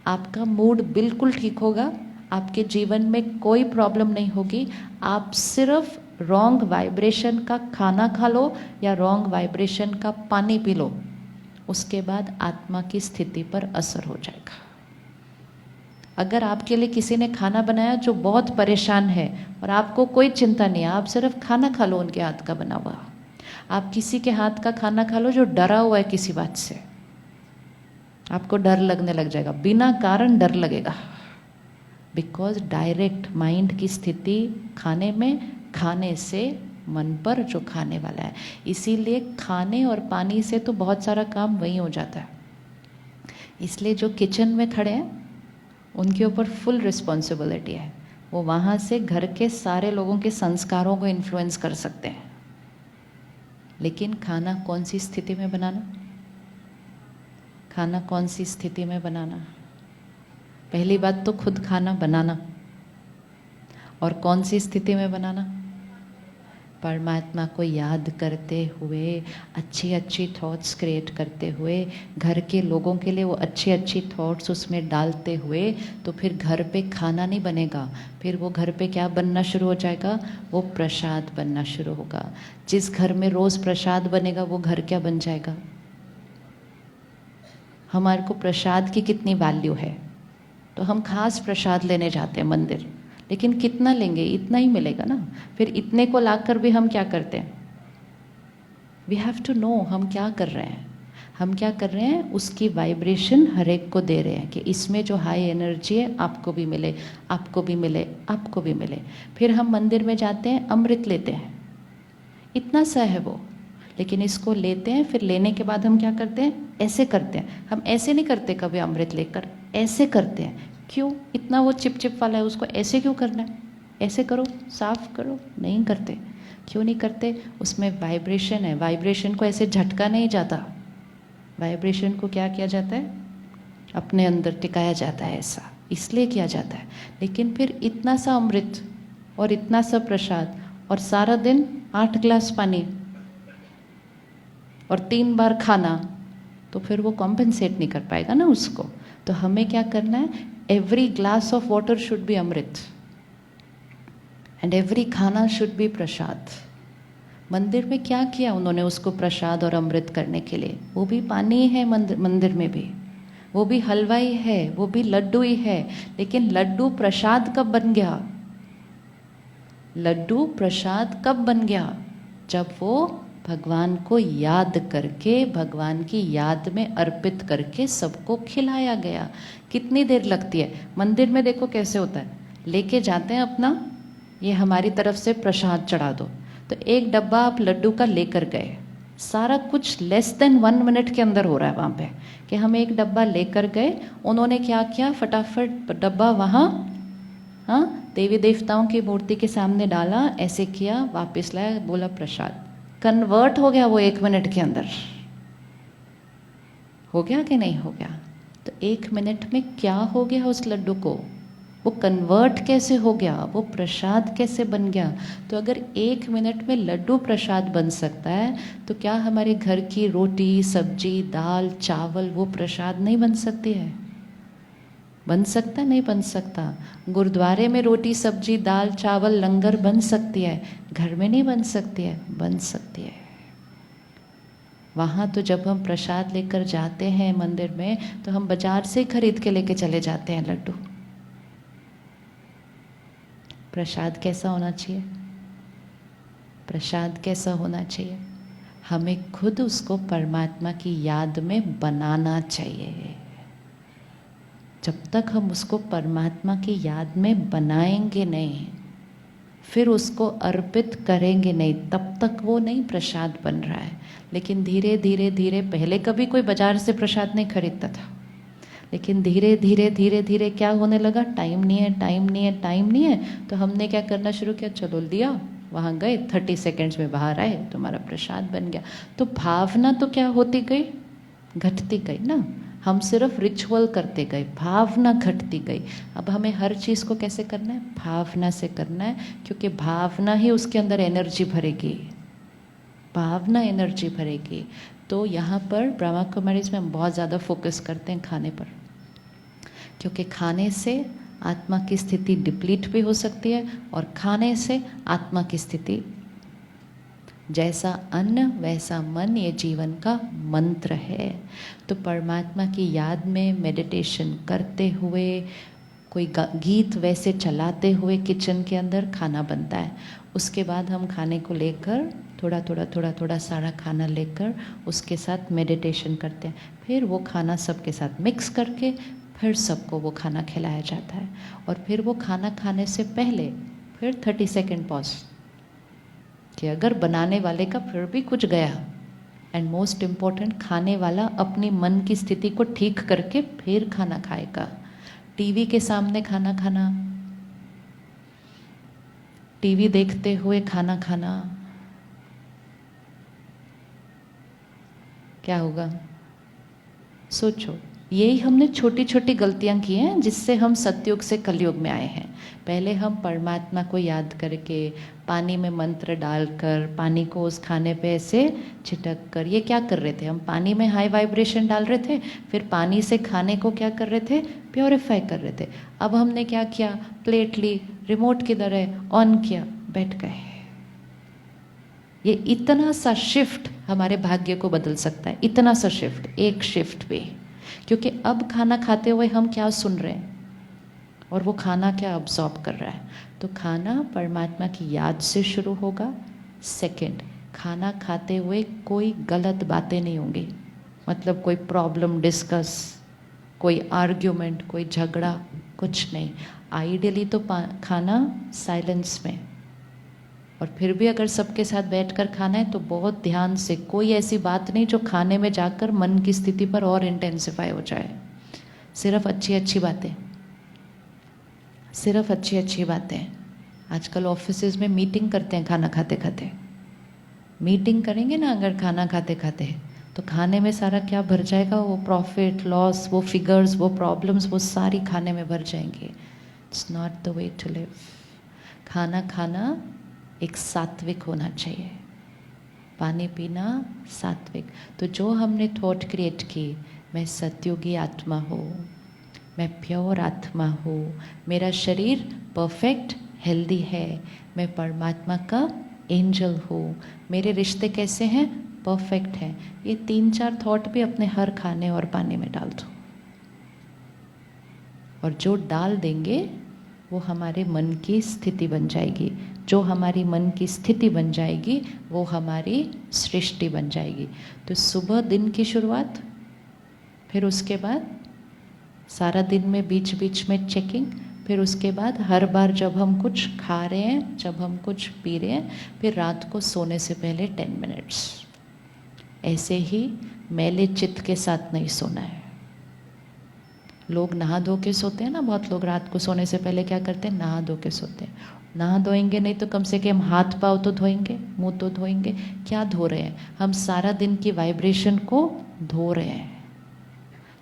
आपका मूड बिल्कुल ठीक होगा, आपके जीवन में कोई प्रॉब्लम नहीं होगी। आप सिर्फ रॉन्ग वाइब्रेशन का खाना खा लो या रॉन्ग वाइब्रेशन का पानी पी लो, उसके बाद आत्मा की स्थिति पर असर हो जाएगा। अगर आपके लिए किसी ने खाना बनाया जो बहुत परेशान है और आपको कोई चिंता नहीं है, आप सिर्फ खाना खा लो उनके हाथ का बना हुआ। आप किसी के हाथ का खाना खा लो जो डरा हुआ है किसी बात से, आपको डर लगने लग जाएगा, बिना कारण डर लगेगा, बिकॉज डायरेक्ट माइंड की स्थिति खाने में, खाने से मन पर जो खाने वाला है। इसीलिए खाने और पानी से तो बहुत सारा काम वहीं हो जाता है। इसलिए जो किचन में खड़े हैं उनके ऊपर फुल रिस्पॉन्सिबिलिटी है। वो वहाँ से घर के सारे लोगों के संस्कारों को इन्फ्लुएंस कर सकते हैं। लेकिन खाना कौन सी स्थिति में बनाना, खाना कौन सी स्थिति में बनाना? पहली बात तो खुद खाना बनाना, और कौन सी स्थिति में बनाना? परमात्मा को याद करते हुए, अच्छी अच्छी थॉट्स क्रिएट करते हुए, घर के लोगों के लिए वो अच्छी अच्छी थॉट्स उसमें डालते हुए, तो फिर घर पे खाना नहीं बनेगा, फिर वो घर पे क्या बनना शुरू हो जाएगा, वो प्रसाद बनना शुरू होगा। जिस घर में रोज़ प्रसाद बनेगा वो घर क्या बन जाएगा? हमारे को प्रसाद की कितनी वैल्यू है, तो हम खास प्रसाद लेने जाते हैं मंदिर, लेकिन कितना लेंगे, इतना ही मिलेगा ना। फिर इतने को लाकर भी हम क्या करते हैं, वी हैव टू नो हम क्या कर रहे हैं। हम क्या कर रहे हैं, उसकी वाइब्रेशन हर एक को दे रहे हैं कि इसमें जो हाई एनर्जी है आपको भी मिले, आपको भी मिले, आपको भी मिले। फिर हम मंदिर में जाते हैं, अमृत लेते हैं, इतना सा है वो, लेकिन इसको लेते हैं, फिर लेने के बाद हम क्या करते हैं, ऐसे करते हैं। हम ऐसे नहीं करते कभी अमृत लेकर, ऐसे करते हैं। क्यों? इतना वो चिप चिप वाला है, उसको ऐसे क्यों करना है? ऐसे करो, साफ करो, नहीं करते। क्यों नहीं करते? उसमें वाइब्रेशन है, वाइब्रेशन को ऐसे झटका नहीं जाता, वाइब्रेशन को क्या किया जाता है, अपने अंदर टिकाया जाता है, ऐसा इसलिए किया जाता है। लेकिन फिर इतना सा अमृत और इतना सा प्रसाद और सारा दिन 8 गिलास पानी और 3 बार खाना, तो फिर वो कॉम्पेंसेट नहीं कर पाएगा ना उसको। तो हमें क्या करना है, every glass of water should be amrit and every khana should be prasad. मंदिर में क्या किया उन्होंने उसको प्रसाद और अमृत करने के लिए? वो भी पानी है, मंदिर में भी वो भी हलवा ही है, वो भी लड्डू ही है, लेकिन लड्डू प्रसाद कब बन गया? लड्डू प्रसाद कब बन गया? जब वो भगवान को याद करके, भगवान की याद में अर्पित करके सबको खिलाया गया। कितनी देर लगती है? मंदिर में देखो कैसे होता है, लेके जाते हैं अपना, ये हमारी तरफ से प्रसाद चढ़ा दो, तो एक डब्बा आप लड्डू का लेकर गए, सारा कुछ लेस देन 1 मिनट के अंदर हो रहा है वहाँ पे, कि हम एक डब्बा लेकर गए, उन्होंने क्या किया, फटाफट डब्बा वहाँ, हाँ, देवी देवताओं की मूर्ति के सामने डाला, ऐसे किया, वापस लाया, बोला प्रसाद। कन्वर्ट हो गया वो 1 मिनट के अंदर। हो गया कि नहीं हो गया? तो 1 मिनट में क्या हो गया उस लड्डू को? वो कन्वर्ट कैसे हो गया? वो प्रसाद कैसे बन गया? तो अगर 1 मिनट में लड्डू प्रसाद बन सकता है, तो क्या हमारे घर की रोटी, सब्जी, दाल, चावल वो प्रसाद नहीं बन सकती है? बन सकता? नहीं बन सकता। गुरुद्वारे में रोटी, सब्जी, दाल, चावल, लंगर बन सकती है, घर में नहीं बन सकती है? बन सकती है। वहाँ तो जब हम प्रसाद लेकर जाते हैं मंदिर में, तो हम बाजार से खरीद के लेके चले जाते हैं लड्डू। प्रसाद कैसा होना चाहिए? प्रसाद कैसा होना चाहिए? हमें खुद उसको परमात्मा की याद में बनाना चाहिए। जब तक हम उसको परमात्मा की याद में बनाएंगे नहीं, फिर उसको अर्पित करेंगे नहीं, तब तक वो नहीं प्रसाद बन रहा है। लेकिन धीरे धीरे धीरे, पहले कभी कोई बाजार से प्रसाद नहीं खरीदता था, लेकिन धीरे धीरे धीरे धीरे क्या होने लगा, टाइम नहीं है, टाइम नहीं है, टाइम नहीं है, तो हमने क्या करना शुरू किया, चलो लिया, वहाँ गए, 30 सेकेंड्स में बाहर आए, तुम्हारा प्रसाद बन गया। तो भावना तो क्या होती गई, घटती गई ना। हम सिर्फ रिचुअल करते गए, भावना घटती गई। अब हमें हर चीज़ को कैसे करना है, भावना से करना है, क्योंकि भावना ही उसके अंदर एनर्जी भरेगी, भावना एनर्जी भरेगी। तो यहाँ पर ब्रह्मा कुमारीज में हम बहुत ज़्यादा फोकस करते हैं खाने पर, क्योंकि खाने से आत्मा की स्थिति डिप्लीट भी हो सकती है, और खाने से आत्मा की स्थिति, जैसा अन्न वैसा मन, ये जीवन का मंत्र है। तो परमात्मा की याद में मेडिटेशन करते हुए, कोई गीत वैसे चलाते हुए किचन के अंदर खाना बनता है। उसके बाद हम खाने को लेकर थोड़ा थोड़ा थोड़ा थोड़ा सारा खाना लेकर उसके साथ मेडिटेशन करते हैं। फिर वो खाना सबके साथ मिक्स करके फिर सबको वो खाना खिलाया जाता है। और फिर वो खाना खाने से पहले फिर 30 सेकेंड पॉज, कि अगर बनाने वाले का फिर भी कुछ गया, एंड मोस्ट इम्पॉर्टेंट, खाने वाला अपनी मन की स्थिति को ठीक करके फिर खाना खाएगा। टीवी के सामने खाना खाना, टीवी देखते हुए खाना खाना, क्या होगा? सोचो। यही हमने छोटी छोटी गलतियां की हैं, जिससे हम सतयुग से कलयुग में आए हैं। पहले हम परमात्मा को याद करके, पानी में मंत्र डालकर, पानी को उस खाने पे ऐसे छिटक कर, ये क्या कर रहे थे, हम पानी में हाई वाइब्रेशन डाल रहे थे, फिर पानी से खाने को क्या कर रहे थे, प्योरीफाई कर रहे थे। अब हमने क्या किया, प्लेट ली, रिमोट किधर है, ऑन किया, बैठ गए। ये इतना सा शिफ्ट हमारे भाग्य को बदल सकता है, इतना सा शिफ्ट, एक शिफ्ट भी। क्योंकि अब खाना खाते हुए हम क्या सुन रहे हैं, और वो खाना क्या अब्सॉर्ब कर रहा है। तो खाना परमात्मा की याद से शुरू होगा। सेकंड, खाना खाते हुए कोई गलत बातें नहीं होंगी, मतलब कोई प्रॉब्लम डिस्कस, कोई आर्ग्यूमेंट, कोई झगड़ा, कुछ नहीं। आइडियली तो खाना साइलेंस में, और फिर भी अगर सबके साथ बैठकर खाना है तो बहुत ध्यान से, कोई ऐसी बात नहीं जो खाने में जाकर मन की स्थिति पर और इंटेंसिफाई हो जाए। सिर्फ अच्छी अच्छी बातें, सिर्फ अच्छी अच्छी बातें। आजकल ऑफिसेज में मीटिंग करते हैं खाना खाते खाते। मीटिंग करेंगे ना अगर खाना खाते खाते, तो खाने में सारा क्या भर जाएगा, वो प्रॉफिट लॉस, वो फिगर्स, वो प्रॉब्लम्स, वो सारी खाने में भर जाएंगे। It's not the way to live. खाना खाना एक सात्विक होना चाहिए, पानी पीना सात्विक। तो जो हमने थॉट क्रिएट की, मैं सतयुगी आत्मा हूँ, मैं प्योर आत्मा हूँ, मेरा शरीर परफेक्ट हेल्दी है, मैं परमात्मा का एंजल हूँ, मेरे रिश्ते कैसे हैं, परफेक्ट हैं। ये 3-4 थॉट भी अपने हर खाने और पानी में डाल दो, और जो डाल देंगे वो हमारे मन की स्थिति बन जाएगी। जो हमारी मन की स्थिति बन जाएगी वो हमारी सृष्टि बन जाएगी। तो सुबह दिन की शुरुआत, फिर उसके बाद सारा दिन में बीच बीच में चेकिंग, फिर उसके बाद हर बार जब हम कुछ खा रहे हैं, जब हम कुछ पी रहे हैं, फिर रात को सोने से पहले 10 मिनट्स। ऐसे ही मैले चित्त के साथ नहीं सोना है। लोग नहा धो के सोते हैं ना, बहुत लोग रात को सोने से पहले क्या करते हैं, नहा धो के सोते हैं। नहा धोएंगे नहीं तो कम से कम हाथ पाँव तो धोएंगे, मुंह तो धोएंगे। क्या धो रहे हैं, हम सारा दिन की वाइब्रेशन को धो रहे हैं।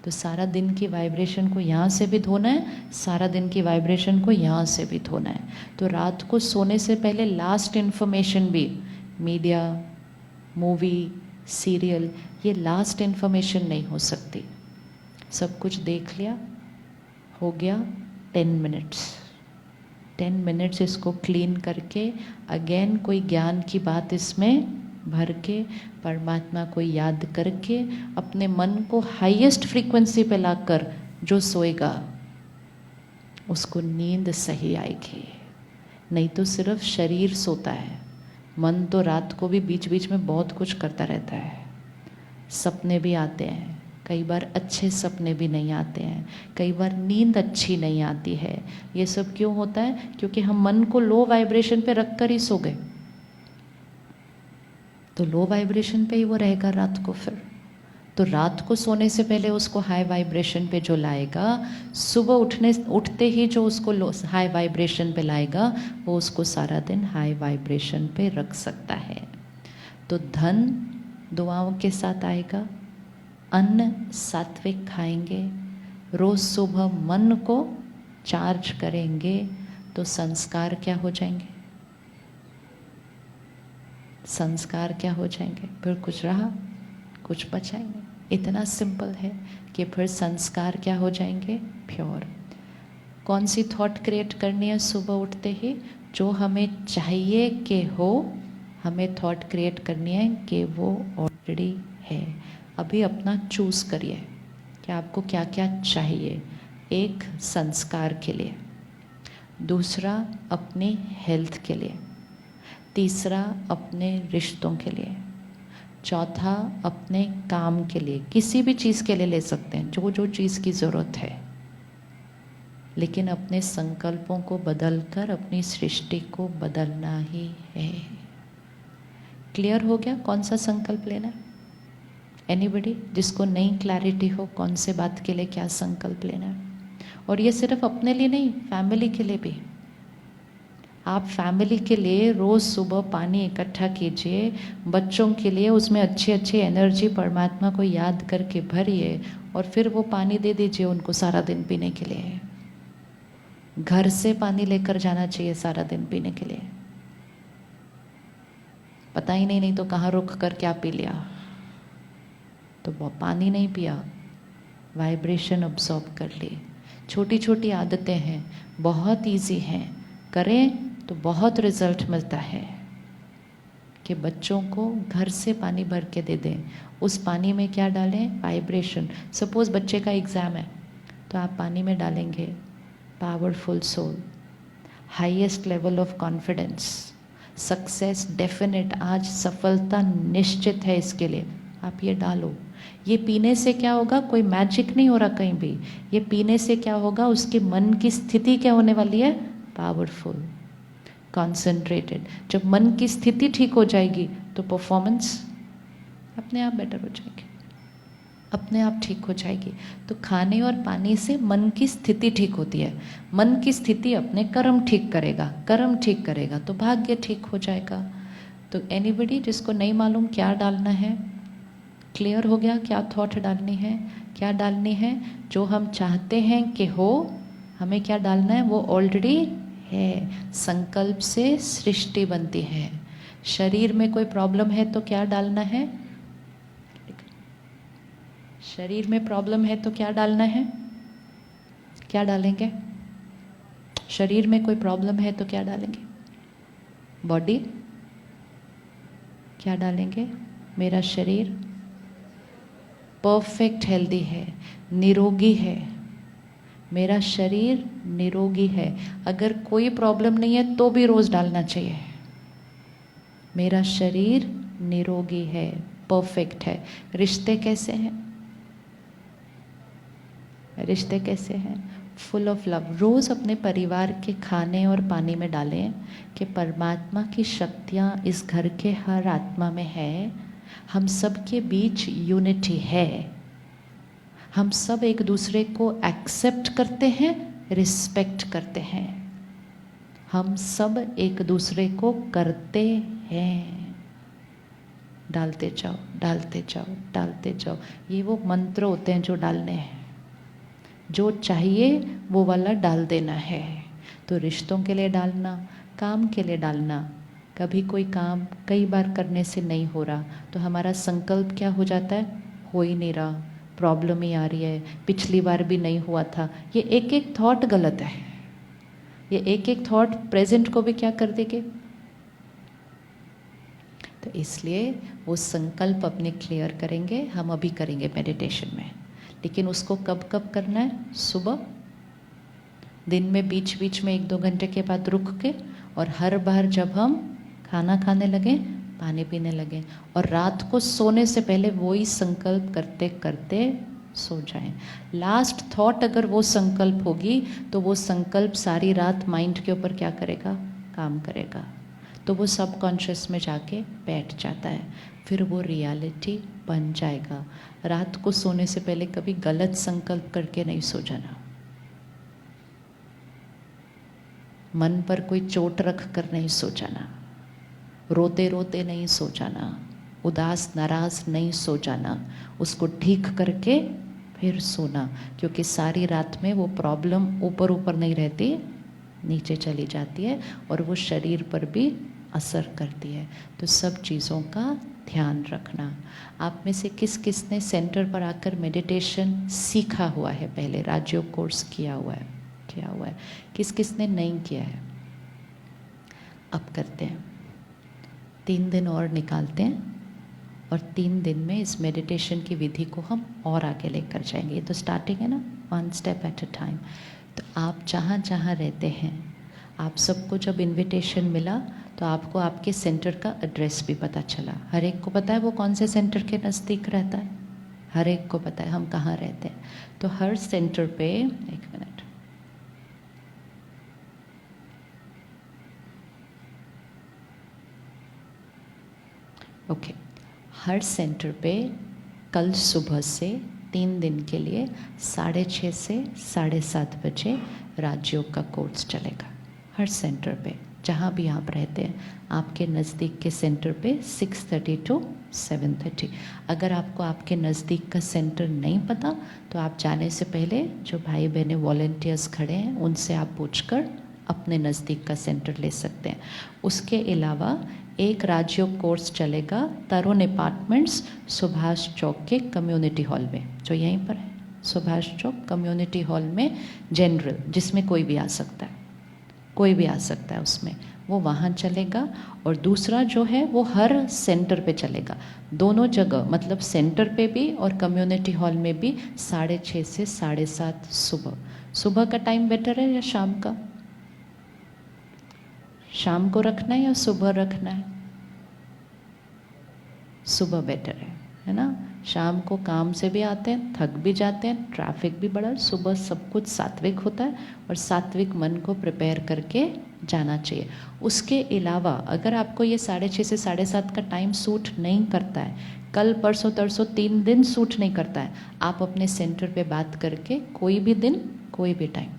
तो सारा दिन की वाइब्रेशन को यहाँ से भी धोना है, सारा दिन की वाइब्रेशन को यहाँ से भी धोना है। तो रात को सोने से पहले लास्ट इन्फॉर्मेशन भी, मीडिया, मूवी, सीरियल, ये लास्ट इन्फॉर्मेशन नहीं हो सकती। सब कुछ देख लिया, हो गया 10 मिनट्स। 10 मिनट्स इसको क्लीन करके अगेन कोई ज्ञान की बात इसमें भर के, परमात्मा को याद करके, अपने मन को हाईएस्ट फ्रीक्वेंसी पे लाकर जो सोएगा उसको नींद सही आएगी। नहीं तो सिर्फ शरीर सोता है, मन तो रात को भी बीच बीच में बहुत कुछ करता रहता है। सपने भी आते हैं, कई बार अच्छे सपने भी नहीं आते हैं, कई बार नींद अच्छी नहीं आती है। ये सब क्यों होता है, क्योंकि हम मन को लो वाइब्रेशन पे रख कर ही सो गए। तो लो वाइब्रेशन पे ही वो रहेगा रात को। फिर तो रात को सोने से पहले उसको हाई वाइब्रेशन पे जो लाएगा, सुबह उठते ही जो उसको हाई वाइब्रेशन पे लाएगा, वो उसको सारा दिन हाई वाइब्रेशन पे रख सकता है। तो धन दुआओं के साथ आएगा, अन्न सात्विक खाएंगे, रोज सुबह मन को चार्ज करेंगे, तो संस्कार क्या हो जाएंगे, संस्कार क्या हो जाएंगे, फिर कुछ रहा कुछ बचाएंगे। इतना सिंपल है कि फिर संस्कार क्या हो जाएंगे, प्योर। कौन सी थॉट क्रिएट करनी है सुबह उठते ही, जो हमें चाहिए कि हो, हमें थॉट क्रिएट करनी है कि वो ऑलरेडी है। अभी अपना चूज़ करिए कि आपको क्या क्या चाहिए। एक, संस्कार के लिए, दूसरा अपनी हेल्थ के लिए, तीसरा अपने रिश्तों के लिए, चौथा अपने काम के लिए। किसी भी चीज़ के लिए ले सकते हैं, जो जो चीज़ की ज़रूरत है, लेकिन अपने संकल्पों को बदलकर अपनी सृष्टि को बदलना ही है। क्लियर हो गया कौन सा संकल्प लेना है? एनीबडी जिसको नई क्लैरिटी हो कौन से बात के लिए क्या संकल्प लेना है? और ये सिर्फ अपने लिए नहीं, फैमिली के लिए भी। आप फैमिली के लिए रोज़ सुबह पानी इकट्ठा कीजिए, बच्चों के लिए उसमें अच्छी अच्छी एनर्जी परमात्मा को याद करके भरिए, और फिर वो पानी दे दीजिए उनको सारा दिन पीने के लिए। घर से पानी लेकर जाना चाहिए सारा दिन पीने के लिए। पता ही नहीं तो कहाँ रुक कर क्या पी लिया, तो वो पानी नहीं पिया, वाइब्रेशन अब्सॉर्ब कर ली। छोटी छोटी आदतें हैं, बहुत इजी हैं, करें तो बहुत रिजल्ट मिलता है। कि बच्चों को घर से पानी भर के दे दें, उस पानी में क्या डालें, वाइब्रेशन। सपोज बच्चे का एग्ज़ाम है तो आप पानी में डालेंगे powerful soul, highest level of confidence, success definite, आज सफलता निश्चित है, इसके लिए आप ये डालो। ये पीने से क्या होगा, कोई मैजिक नहीं हो रहा कहीं भी। ये पीने से क्या होगा, उसके मन की स्थिति क्या होने वाली है, पावरफुल, कॉन्सेंट्रेटेड। जब मन की स्थिति ठीक हो जाएगी तो परफॉर्मेंस अपने आप बेटर हो जाएगी, अपने आप ठीक हो जाएगी। तो खाने और पानी से मन की स्थिति ठीक होती है। मन की स्थिति अपने कर्म ठीक करेगा, कर्म ठीक करेगा तो भाग्य ठीक हो जाएगा। तो एनीबडी जिसको नहीं मालूम क्या डालना है, क्लियर हो गया क्या थॉट डालनी है, क्या डालनी है, जो हम चाहते हैं कि हो, हमें क्या डालना है, वो ऑलरेडी है। संकल्प से सृष्टि बनती है। शरीर में कोई प्रॉब्लम है तो क्या डालना है, शरीर में प्रॉब्लम है तो क्या डालना है, क्या डालेंगे? शरीर में कोई प्रॉब्लम है तो क्या डालेंगे? बॉडी। क्या डालेंगे? मेरा शरीर परफेक्ट हेल्दी है, निरोगी है। मेरा शरीर निरोगी है, अगर कोई प्रॉब्लम नहीं है तो भी रोज डालना चाहिए। मेरा शरीर निरोगी है, परफेक्ट है। रिश्ते कैसे हैं? रिश्ते कैसे हैं? Full of love. रोज अपने परिवार के खाने और पानी में डालें कि परमात्मा की शक्तियाँ इस घर के हर आत्मा में है। हम सब के बीच यूनिटी है। हम सब एक दूसरे को एक्सेप्ट करते हैं, रिस्पेक्ट करते हैं। हम सब एक दूसरे को करते हैं। डालते जाओ, डालते जाओ, डालते जाओ। ये वो मंत्र होते हैं जो डालने हैं। जो चाहिए वो वाला डाल देना है। तो रिश्तों के लिए डालना, काम के लिए डालना। कभी कोई काम कई बार करने से नहीं हो रहा तो हमारा संकल्प क्या हो जाता है? हो ही नहीं रहा, प्रॉब्लम ही आ रही है, पिछली बार भी नहीं हुआ था। ये एक एक थॉट गलत है। ये एक एक थॉट प्रेजेंट को भी क्या कर देंगे? तो इसलिए वो संकल्प अपने क्लियर करेंगे। हम अभी करेंगे मेडिटेशन में, लेकिन उसको कब कब करना है? सुबह, दिन में बीच बीच में 1-2 घंटे के बाद रुक के, और हर बार जब हम खाना खाने लगे, पानी पीने लगे, और रात को सोने से पहले वही संकल्प करते करते सो जाएं। लास्ट थॉट अगर वो संकल्प होगी तो वो संकल्प सारी रात माइंड के ऊपर क्या करेगा? काम करेगा। तो वो सबकॉन्शियस में जाके बैठ जाता है, फिर वो रियलिटी बन जाएगा। रात को सोने से पहले कभी गलत संकल्प करके नहीं सो जाना। मन पर कोई चोट रख कर नहीं सो जाना। रोते रोते नहीं सो जाना। उदास नाराज नहीं सो जाना। उसको ठीक करके फिर सोना, क्योंकि सारी रात में वो प्रॉब्लम ऊपर ऊपर नहीं रहती, नीचे चली जाती है और वो शरीर पर भी असर करती है। तो सब चीज़ों का ध्यान रखना। आप में से किस किस ने सेंटर पर आकर मेडिटेशन सीखा हुआ है? पहले राजयोग कोर्स किया हुआ है? किस किस ने नहीं किया है? अब करते हैं, 3 दिन और निकालते हैं, और 3 दिन में इस मेडिटेशन की विधि को हम और आगे लेकर जाएंगे। ये तो स्टार्टिंग है ना, 1 स्टेप एट अ टाइम। तो आप जहाँ जहाँ रहते हैं, आप सबको जब इनविटेशन मिला तो आपको आपके सेंटर का एड्रेस भी पता चला। हर एक को पता है वो कौन से सेंटर के नज़दीक रहता है। हर एक को पता है हम कहाँ रहते हैं। तो हर सेंटर पे, 1 मिनट, ओके, हर सेंटर पे कल सुबह से 3 दिन के लिए 6:30 से 7:30 बजे राजयोग का कोर्स चलेगा। हर सेंटर पे, जहाँ भी आप रहते हैं, आपके नज़दीक के सेंटर पे 6:30 to 7:30। अगर आपको आपके नज़दीक का सेंटर नहीं पता तो आप जाने से पहले जो भाई बहनें वॉलेंटियर्स खड़े हैं उनसे आप पूछकर अपने नज़दीक का सेंटर ले सकते हैं। उसके अलावा एक राजयोग कोर्स चलेगा तरुण अपार्टमेंट्स, सुभाष चौक के कम्युनिटी हॉल में, जो यहीं पर है, सुभाष चौक कम्युनिटी हॉल में, जनरल, जिसमें कोई भी आ सकता है, कोई भी आ सकता है उसमें, वो वहाँ चलेगा। और दूसरा जो है वो हर सेंटर पे चलेगा, दोनों जगह, मतलब सेंटर पे भी और कम्युनिटी हॉल में भी 6:30 से 7:30 सुबह। सुबह का टाइम बेटर है या शाम का? शाम को रखना है या सुबह रखना है? सुबह बेटर है ना? शाम को काम से भी आते हैं, थक भी जाते हैं, ट्रैफिक भी बड़ा। सुबह सब कुछ सात्विक होता है और सात्विक मन को प्रिपेयर करके जाना चाहिए। उसके अलावा अगर आपको ये 6:30 से 7:30 का टाइम सूट नहीं करता है, कल परसों तरसों 3 दिन सूट नहीं करता है, आप अपने सेंटर पे बात करके कोई भी दिन, कोई भी टाइम,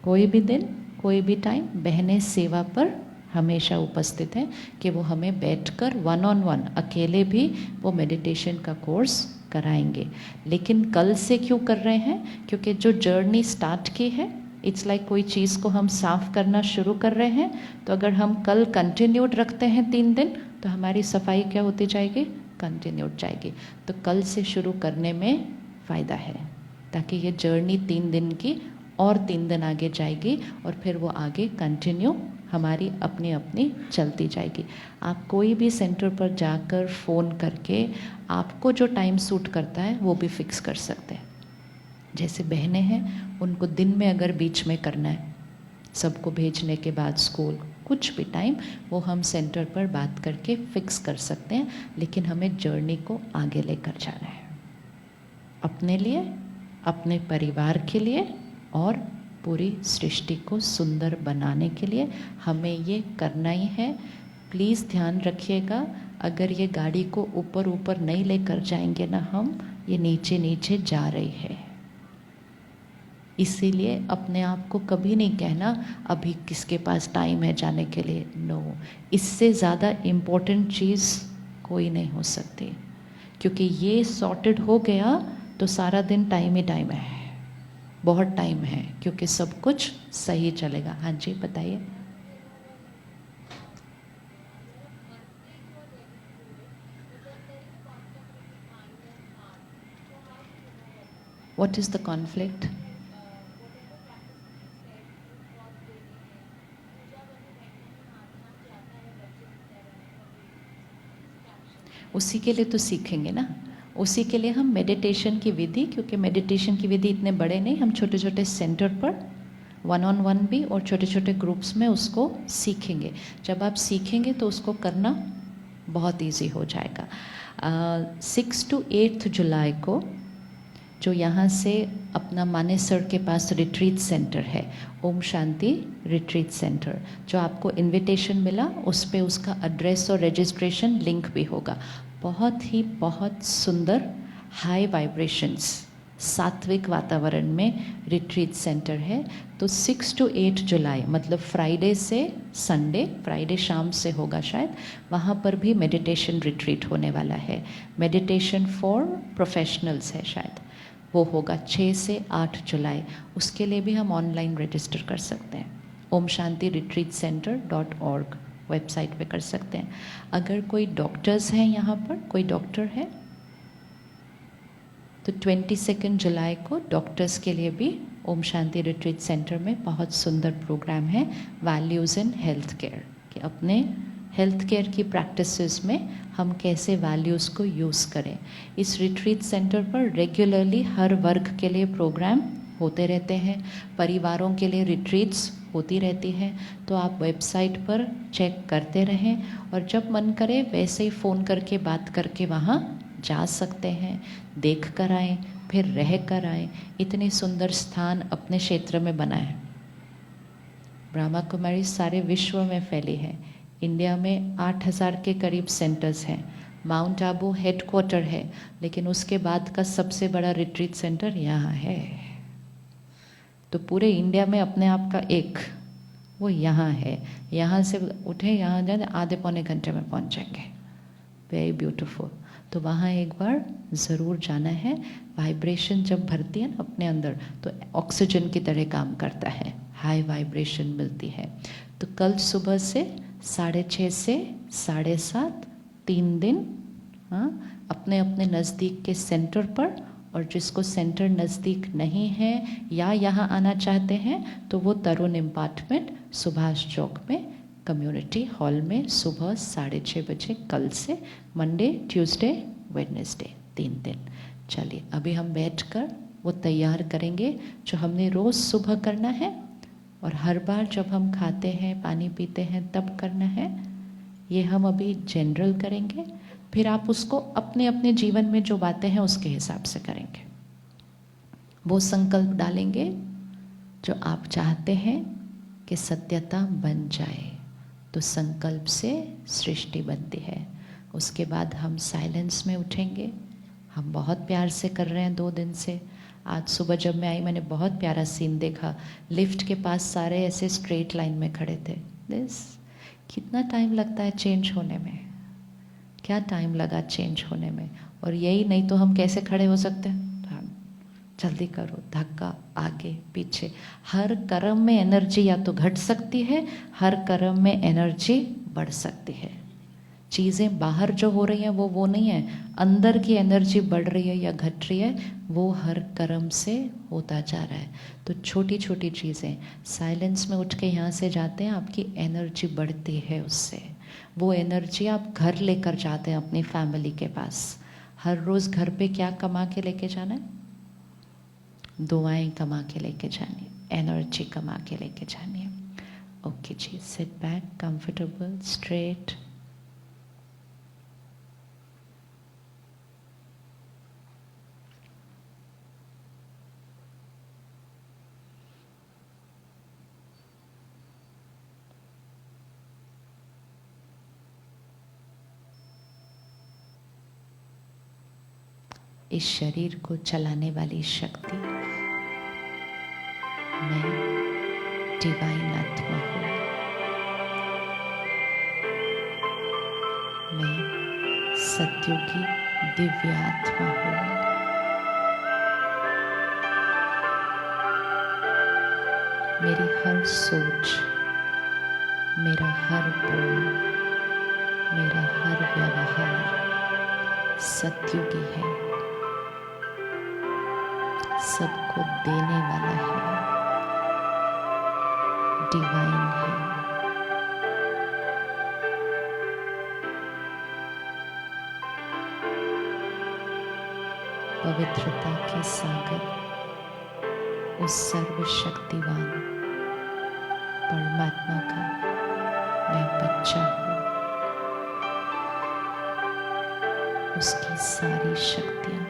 कोई भी दिन, कोई भी टाइम, बहनें सेवा पर हमेशा उपस्थित हैं कि वो हमें बैठकर 1-on-1 अकेले भी वो मेडिटेशन का कोर्स कराएंगे। लेकिन कल से क्यों कर रहे हैं? क्योंकि जो जर्नी स्टार्ट की है, इट्स लाइक कोई चीज़ को हम साफ करना शुरू कर रहे हैं, तो अगर हम कल कंटिन्यूड रखते हैं 3 दिन तो हमारी सफाई क्या होती जाएगी? कंटिन्यूड जाएगी। तो कल से शुरू करने में फ़ायदा है। ताकि ये जर्नी 3 दिन की और 3 दिन आगे जाएगी और फिर वो आगे कंटिन्यू हमारी अपनी अपनी चलती जाएगी। आप कोई भी सेंटर पर जाकर फ़ोन करके आपको जो टाइम सूट करता है वो भी फिक्स कर सकते हैं। जैसे बहनें हैं, उनको दिन में अगर बीच में करना है, सबको भेजने के बाद स्कूल, कुछ भी टाइम वो हम सेंटर पर बात करके फिक्स कर सकते हैं, लेकिन हमें जर्नी को आगे लेकर जाना है, अपने लिए, अपने परिवार के लिए और पूरी सृष्टि को सुंदर बनाने के लिए हमें ये करना ही है। प्लीज़ ध्यान रखिएगा, अगर ये गाड़ी को ऊपर ऊपर नहीं लेकर जाएंगे ना हम, ये नीचे नीचे जा रही है। इसीलिए अपने आप को कभी नहीं कहना अभी किसके पास टाइम है जाने के लिए। नो, इससे ज़्यादा इम्पोर्टेंट चीज़ कोई नहीं हो सकती, क्योंकि ये सॉर्टेड हो गया तो सारा दिन टाइम ही टाइम है, बहुत टाइम है, क्योंकि सब कुछ सही चलेगा। हाँ जी बताइए। What is the conflict? उसी के लिए तो सीखेंगे ना, उसी के लिए हम मेडिटेशन की विधि, क्योंकि मेडिटेशन की विधि इतने बड़े नहीं, हम छोटे छोटे सेंटर पर 1-on-1 भी और छोटे छोटे ग्रुप्स में उसको सीखेंगे। जब आप सीखेंगे तो उसको करना बहुत इजी हो जाएगा। 6 to 8 जुलाई को जो यहाँ से अपना मानेसर के पास रिट्रीट सेंटर है, ओम शांति रिट्रीट सेंटर, जो आपको इनविटेशन मिला उस पे उसका एड्रेस और रजिस्ट्रेशन लिंक भी होगा। बहुत सुंदर हाई वाइब्रेशंस, सात्विक वातावरण में रिट्रीट सेंटर है। तो 6 to 8 जुलाई मतलब फ्राइडे से संडे, फ्राइडे शाम से होगा शायद, वहाँ पर भी मेडिटेशन रिट्रीट होने वाला है। मेडिटेशन फॉर प्रोफेशनल्स है शायद, वो होगा 6 से 8 जुलाई। उसके लिए भी हम ऑनलाइन रजिस्टर कर सकते हैं, Om Shanti retreat centre .org website पे कर सकते हैं। अगर कोई डॉक्टर्स हैं यहाँ पर, कोई डॉक्टर है तो 22 जुलाई को डॉक्टर्स के लिए भी ओम शांति रिट्रीट सेंटर में बहुत सुंदर प्रोग्राम है, वैल्यूज़ इन हेल्थ केयर, कि अपने हेल्थ केयर की प्रैक्टिसेस में हम कैसे वैल्यूज़ को यूज़ करें। इस रिट्रीट सेंटर पर रेगुलरली हर वर्ग के लिए प्रोग्राम होते रहते हैं, परिवारों के लिए रिट्रीट्स होती रहती हैं। तो आप वेबसाइट पर चेक करते रहें और जब मन करे वैसे ही फ़ोन करके बात करके वहाँ जा सकते हैं, देख कर आएँ, फिर रह कर आएँ। इतनी सुंदर स्थान अपने क्षेत्र में बना है। ब्रह्मा कुमारी सारे विश्व में फैली है। इंडिया में 8000 के करीब सेंटर्स हैं। माउंट आबू हेडक्वार्टर है, लेकिन उसके बाद का सबसे बड़ा रिट्रीट सेंटर यहाँ है। तो पूरे इंडिया में अपने आप का एक वो यहाँ है। यहाँ से उठे यहाँ जाए आधे पौने घंटे में पहुँच जाएंगे। Very beautiful. तो वहाँ एक बार ज़रूर जाना है। वाइब्रेशन जब भरती है ना अपने अंदर तो ऑक्सीजन की तरह काम करता है, हाई वाइब्रेशन मिलती है। तो कल सुबह से 6:30 से 7:30 3 दिन अपने अपने नज़दीक के सेंटर पर, और जिसको सेंटर नज़दीक नहीं है या यहाँ आना चाहते हैं तो वो तरुण अपार्टमेंट सुभाष चौक में कम्युनिटी हॉल में सुबह 6:30 बजे कल से, मंडे ट्यूसडे वेडनेसडे 3 दिन। चलिए अभी हम बैठकर वो तैयार करेंगे जो हमने रोज़ सुबह करना है और हर बार जब हम खाते हैं पानी पीते हैं तब करना है। ये हम अभी जनरल करेंगे, फिर आप उसको अपने अपने जीवन में जो बातें हैं उसके हिसाब से करेंगे। वो संकल्प डालेंगे जो आप चाहते हैं कि सत्यता बन जाए, तो संकल्प से सृष्टि बनती है। उसके बाद हम साइलेंस में उठेंगे। हम बहुत प्यार से कर रहे हैं 2 दिन से। आज सुबह जब मैं आई मैंने बहुत प्यारा सीन देखा। लिफ्ट के पास सारे ऐसे स्ट्रेट लाइन में खड़े थे। दिस कितना टाइम लगता है चेंज होने में, क्या टाइम लगा चेंज होने में। और यही नहीं तो हम कैसे खड़े हो सकते हैं, जल्दी करो, धक्का आगे पीछे। हर कर्म में एनर्जी या तो घट सकती है, हर कर्म में एनर्जी बढ़ सकती है। चीज़ें बाहर जो हो रही हैं वो नहीं है, अंदर की एनर्जी बढ़ रही है या घट रही है, वो हर कर्म से होता जा रहा है। तो छोटी छोटी चीज़ें, साइलेंस में उठ के यहाँ से जाते हैं, आपकी एनर्जी बढ़ती है उससे। वो एनर्जी आप घर लेकर जाते हैं अपनी फैमिली के पास। हर रोज़ घर पे क्या कमा के लेके जाना है? दुआएं कमा के लेके जानी है, एनर्जी कमा के लेके जानी है। ओके जी, सिट बैक, कंफर्टेबल, स्ट्रेट। इस शरीर को चलाने वाली शक्ति मैं डिवाइन आत्मा हूँ। मैं सत्युगी दिव्य आत्मा हूँ। मेरी हर सोच, मेरा हर बोल, मेरा हर व्यवहार सत्युगी है, सबको देने वाला है, डिवाइन है। पवित्रता के सागर उस सर्वशक्तिवान परमात्मा का मैं बच्चा हूँ। उसकी सारी शक्तियाँ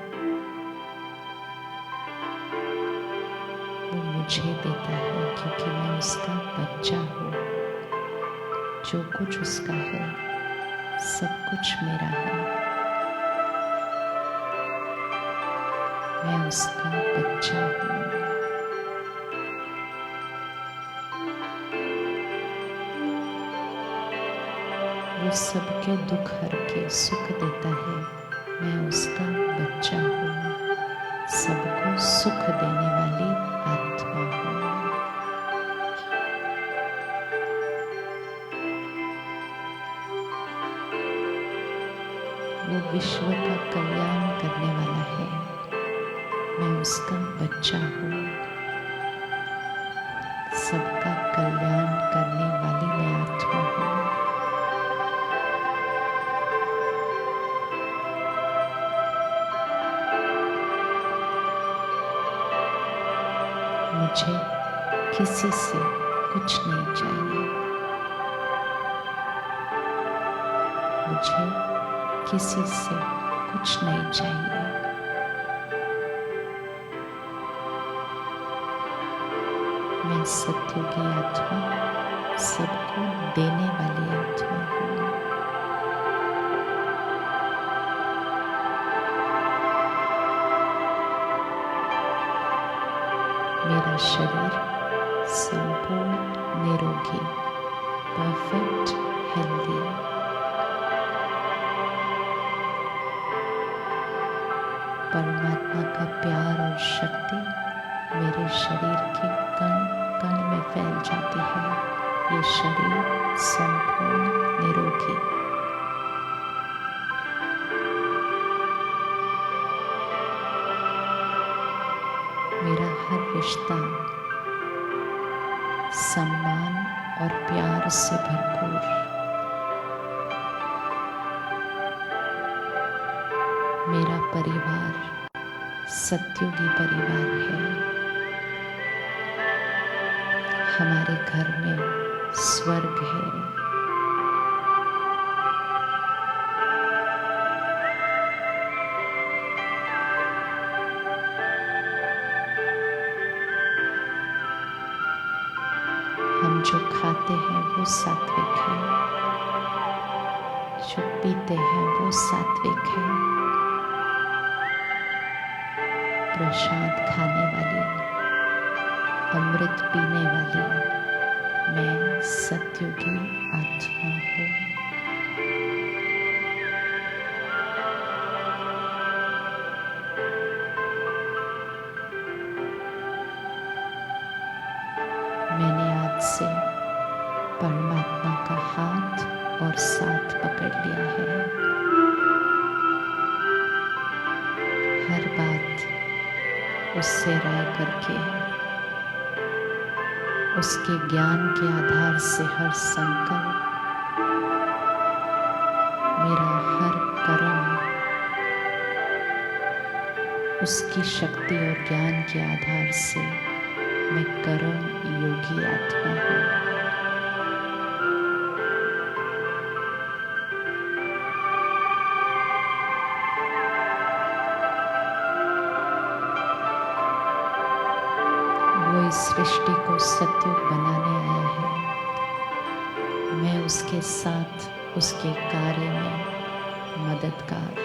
वो मुझे देता है, क्योंकि मैं उसका बच्चा हूँ। जो कुछ उसका है सब कुछ मेरा है। मैं उसका बच्चा हूँ। वो सबके दुख हर के सुख देता है। मैं उसका बच्चा हूँ। सबको सुख देने वाली आत्मा हूँ। वो विश्व का कल्याण करने वाला है। मैं उसका बच्चा हूँ। सबका कल्याण करने वाली मैं आत्मा हूँ। मुझे किसी से कुछ नहीं चाहिए। मुझे किसी से कुछ नहीं चाहिए। मैं सत्युगी आत्मा, सबको देने वाली आत्मा हूँ। मेरा शरीर संपूर्ण निरोगी, परफेक्ट हेल्दी। परमात्मा का प्यार और शक्ति मेरे शरीर के कण कण में फैल जाती है। ये शरीर संपूर्ण निरोगी। मेरा हर रिश्ता सम्मान और प्यार से भरपूर। मेरा परिवार सत्युगी परिवार है। हमारे घर में स्वर्ग है। हम जो खाते हैं वो सात्विक है, जो पीते हैं वो सात्विक है। प्रसाद खाने वाली, अमृत पीने वाली मैं सत्युगी आत्मा हूँ। मैंने आज से परमात्मा का हाथ और साथ पकड़ लिया है। हर बात उससे राय करके, उसके ज्ञान के आधार से हर संकल्प, मेरा हर कर्म उसकी शक्ति और ज्ञान के आधार से मैं कर्म योगी आत्मा हूँ। वो इस सृष्टि को सत्युग बनाने आया है। मैं उसके साथ उसके कार्य में मददगार,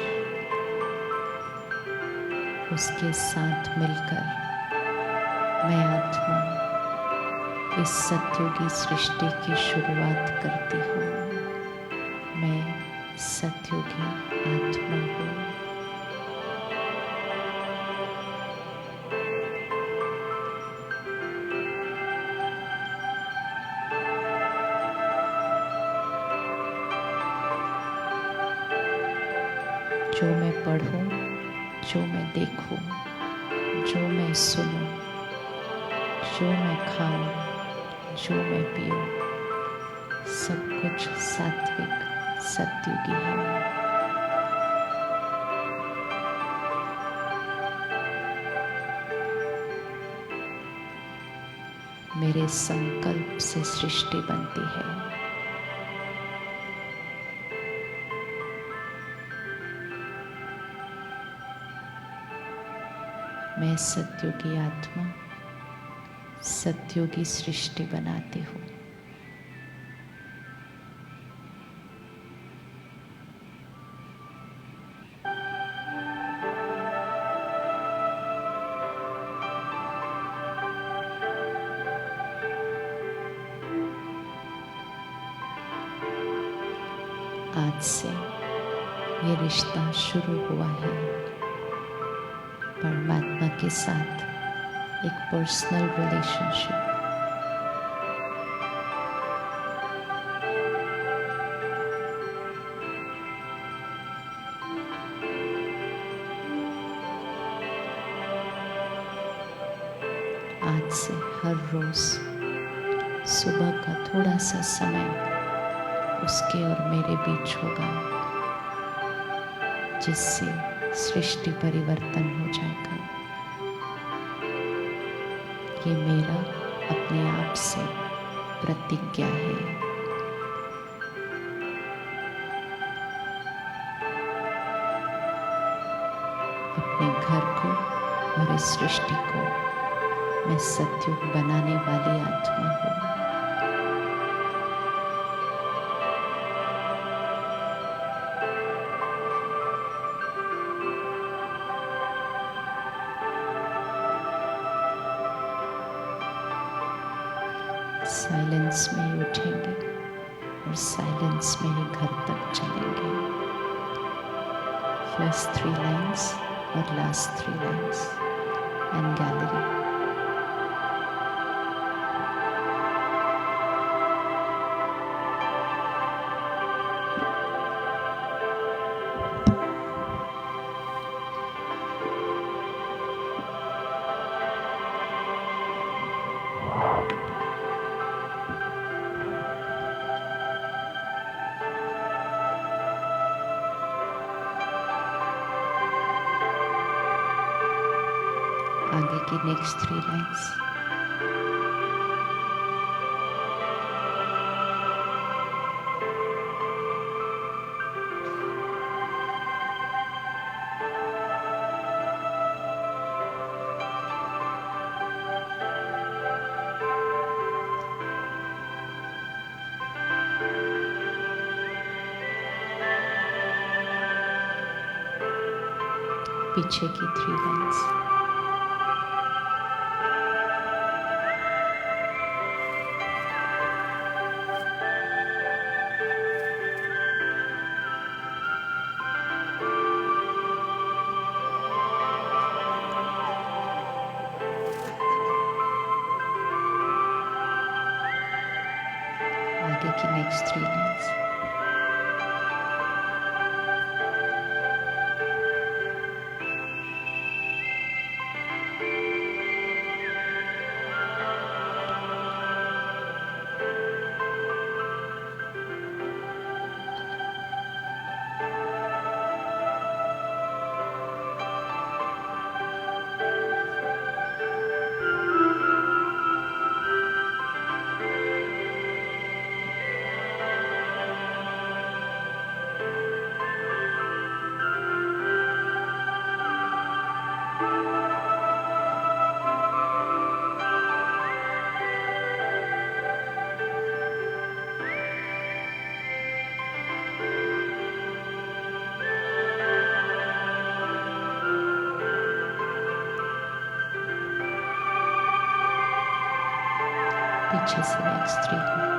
उसके साथ मिलकर मैं आत्मा इस सत्युगी सृष्टि की शुरुआत करती हूँ। मैं सत्युगी आत्मा हूँ। जो मैं पढ़ूं, जो मैं देखूं, जो मैं सुनूं, जो मैं खाऊं, जो मैं पीऊं, सब कुछ सात्विक सत्युगी है। मेरे संकल्प से सृष्टि बनती है। मैं सत्युगी आत्मा सत्युगी सृष्टि बनाती हूँ। आज से ये रिश्ता शुरू हुआ है परमात्मा के साथ, एक पर्सनल रिलेशनशिप। आज से हर रोज सुबह का थोड़ा सा समय उसके और मेरे बीच होगा, जिससे सृष्टि परिवर्तन हो जाएगा। ये मेरा अपने आप से प्रतिज्ञा है। अपने घर को और इस सृष्टि को मैं सत्युग बनाने वाली आत्मा हूँ। साइलेंस में ही उठेंगे और साइलेंस में ही घर तक चलेंगे। फर्स्ट 3 लाइन्स और लास्ट 3 लाइन्स एंड गैलरी। आगे की नेक्स्ट 3 लाइन्स। पीछे की 3 लाइन्स। आगे की नेक्स्ट 3 लाइन्स। अच्छे से लेग्स 3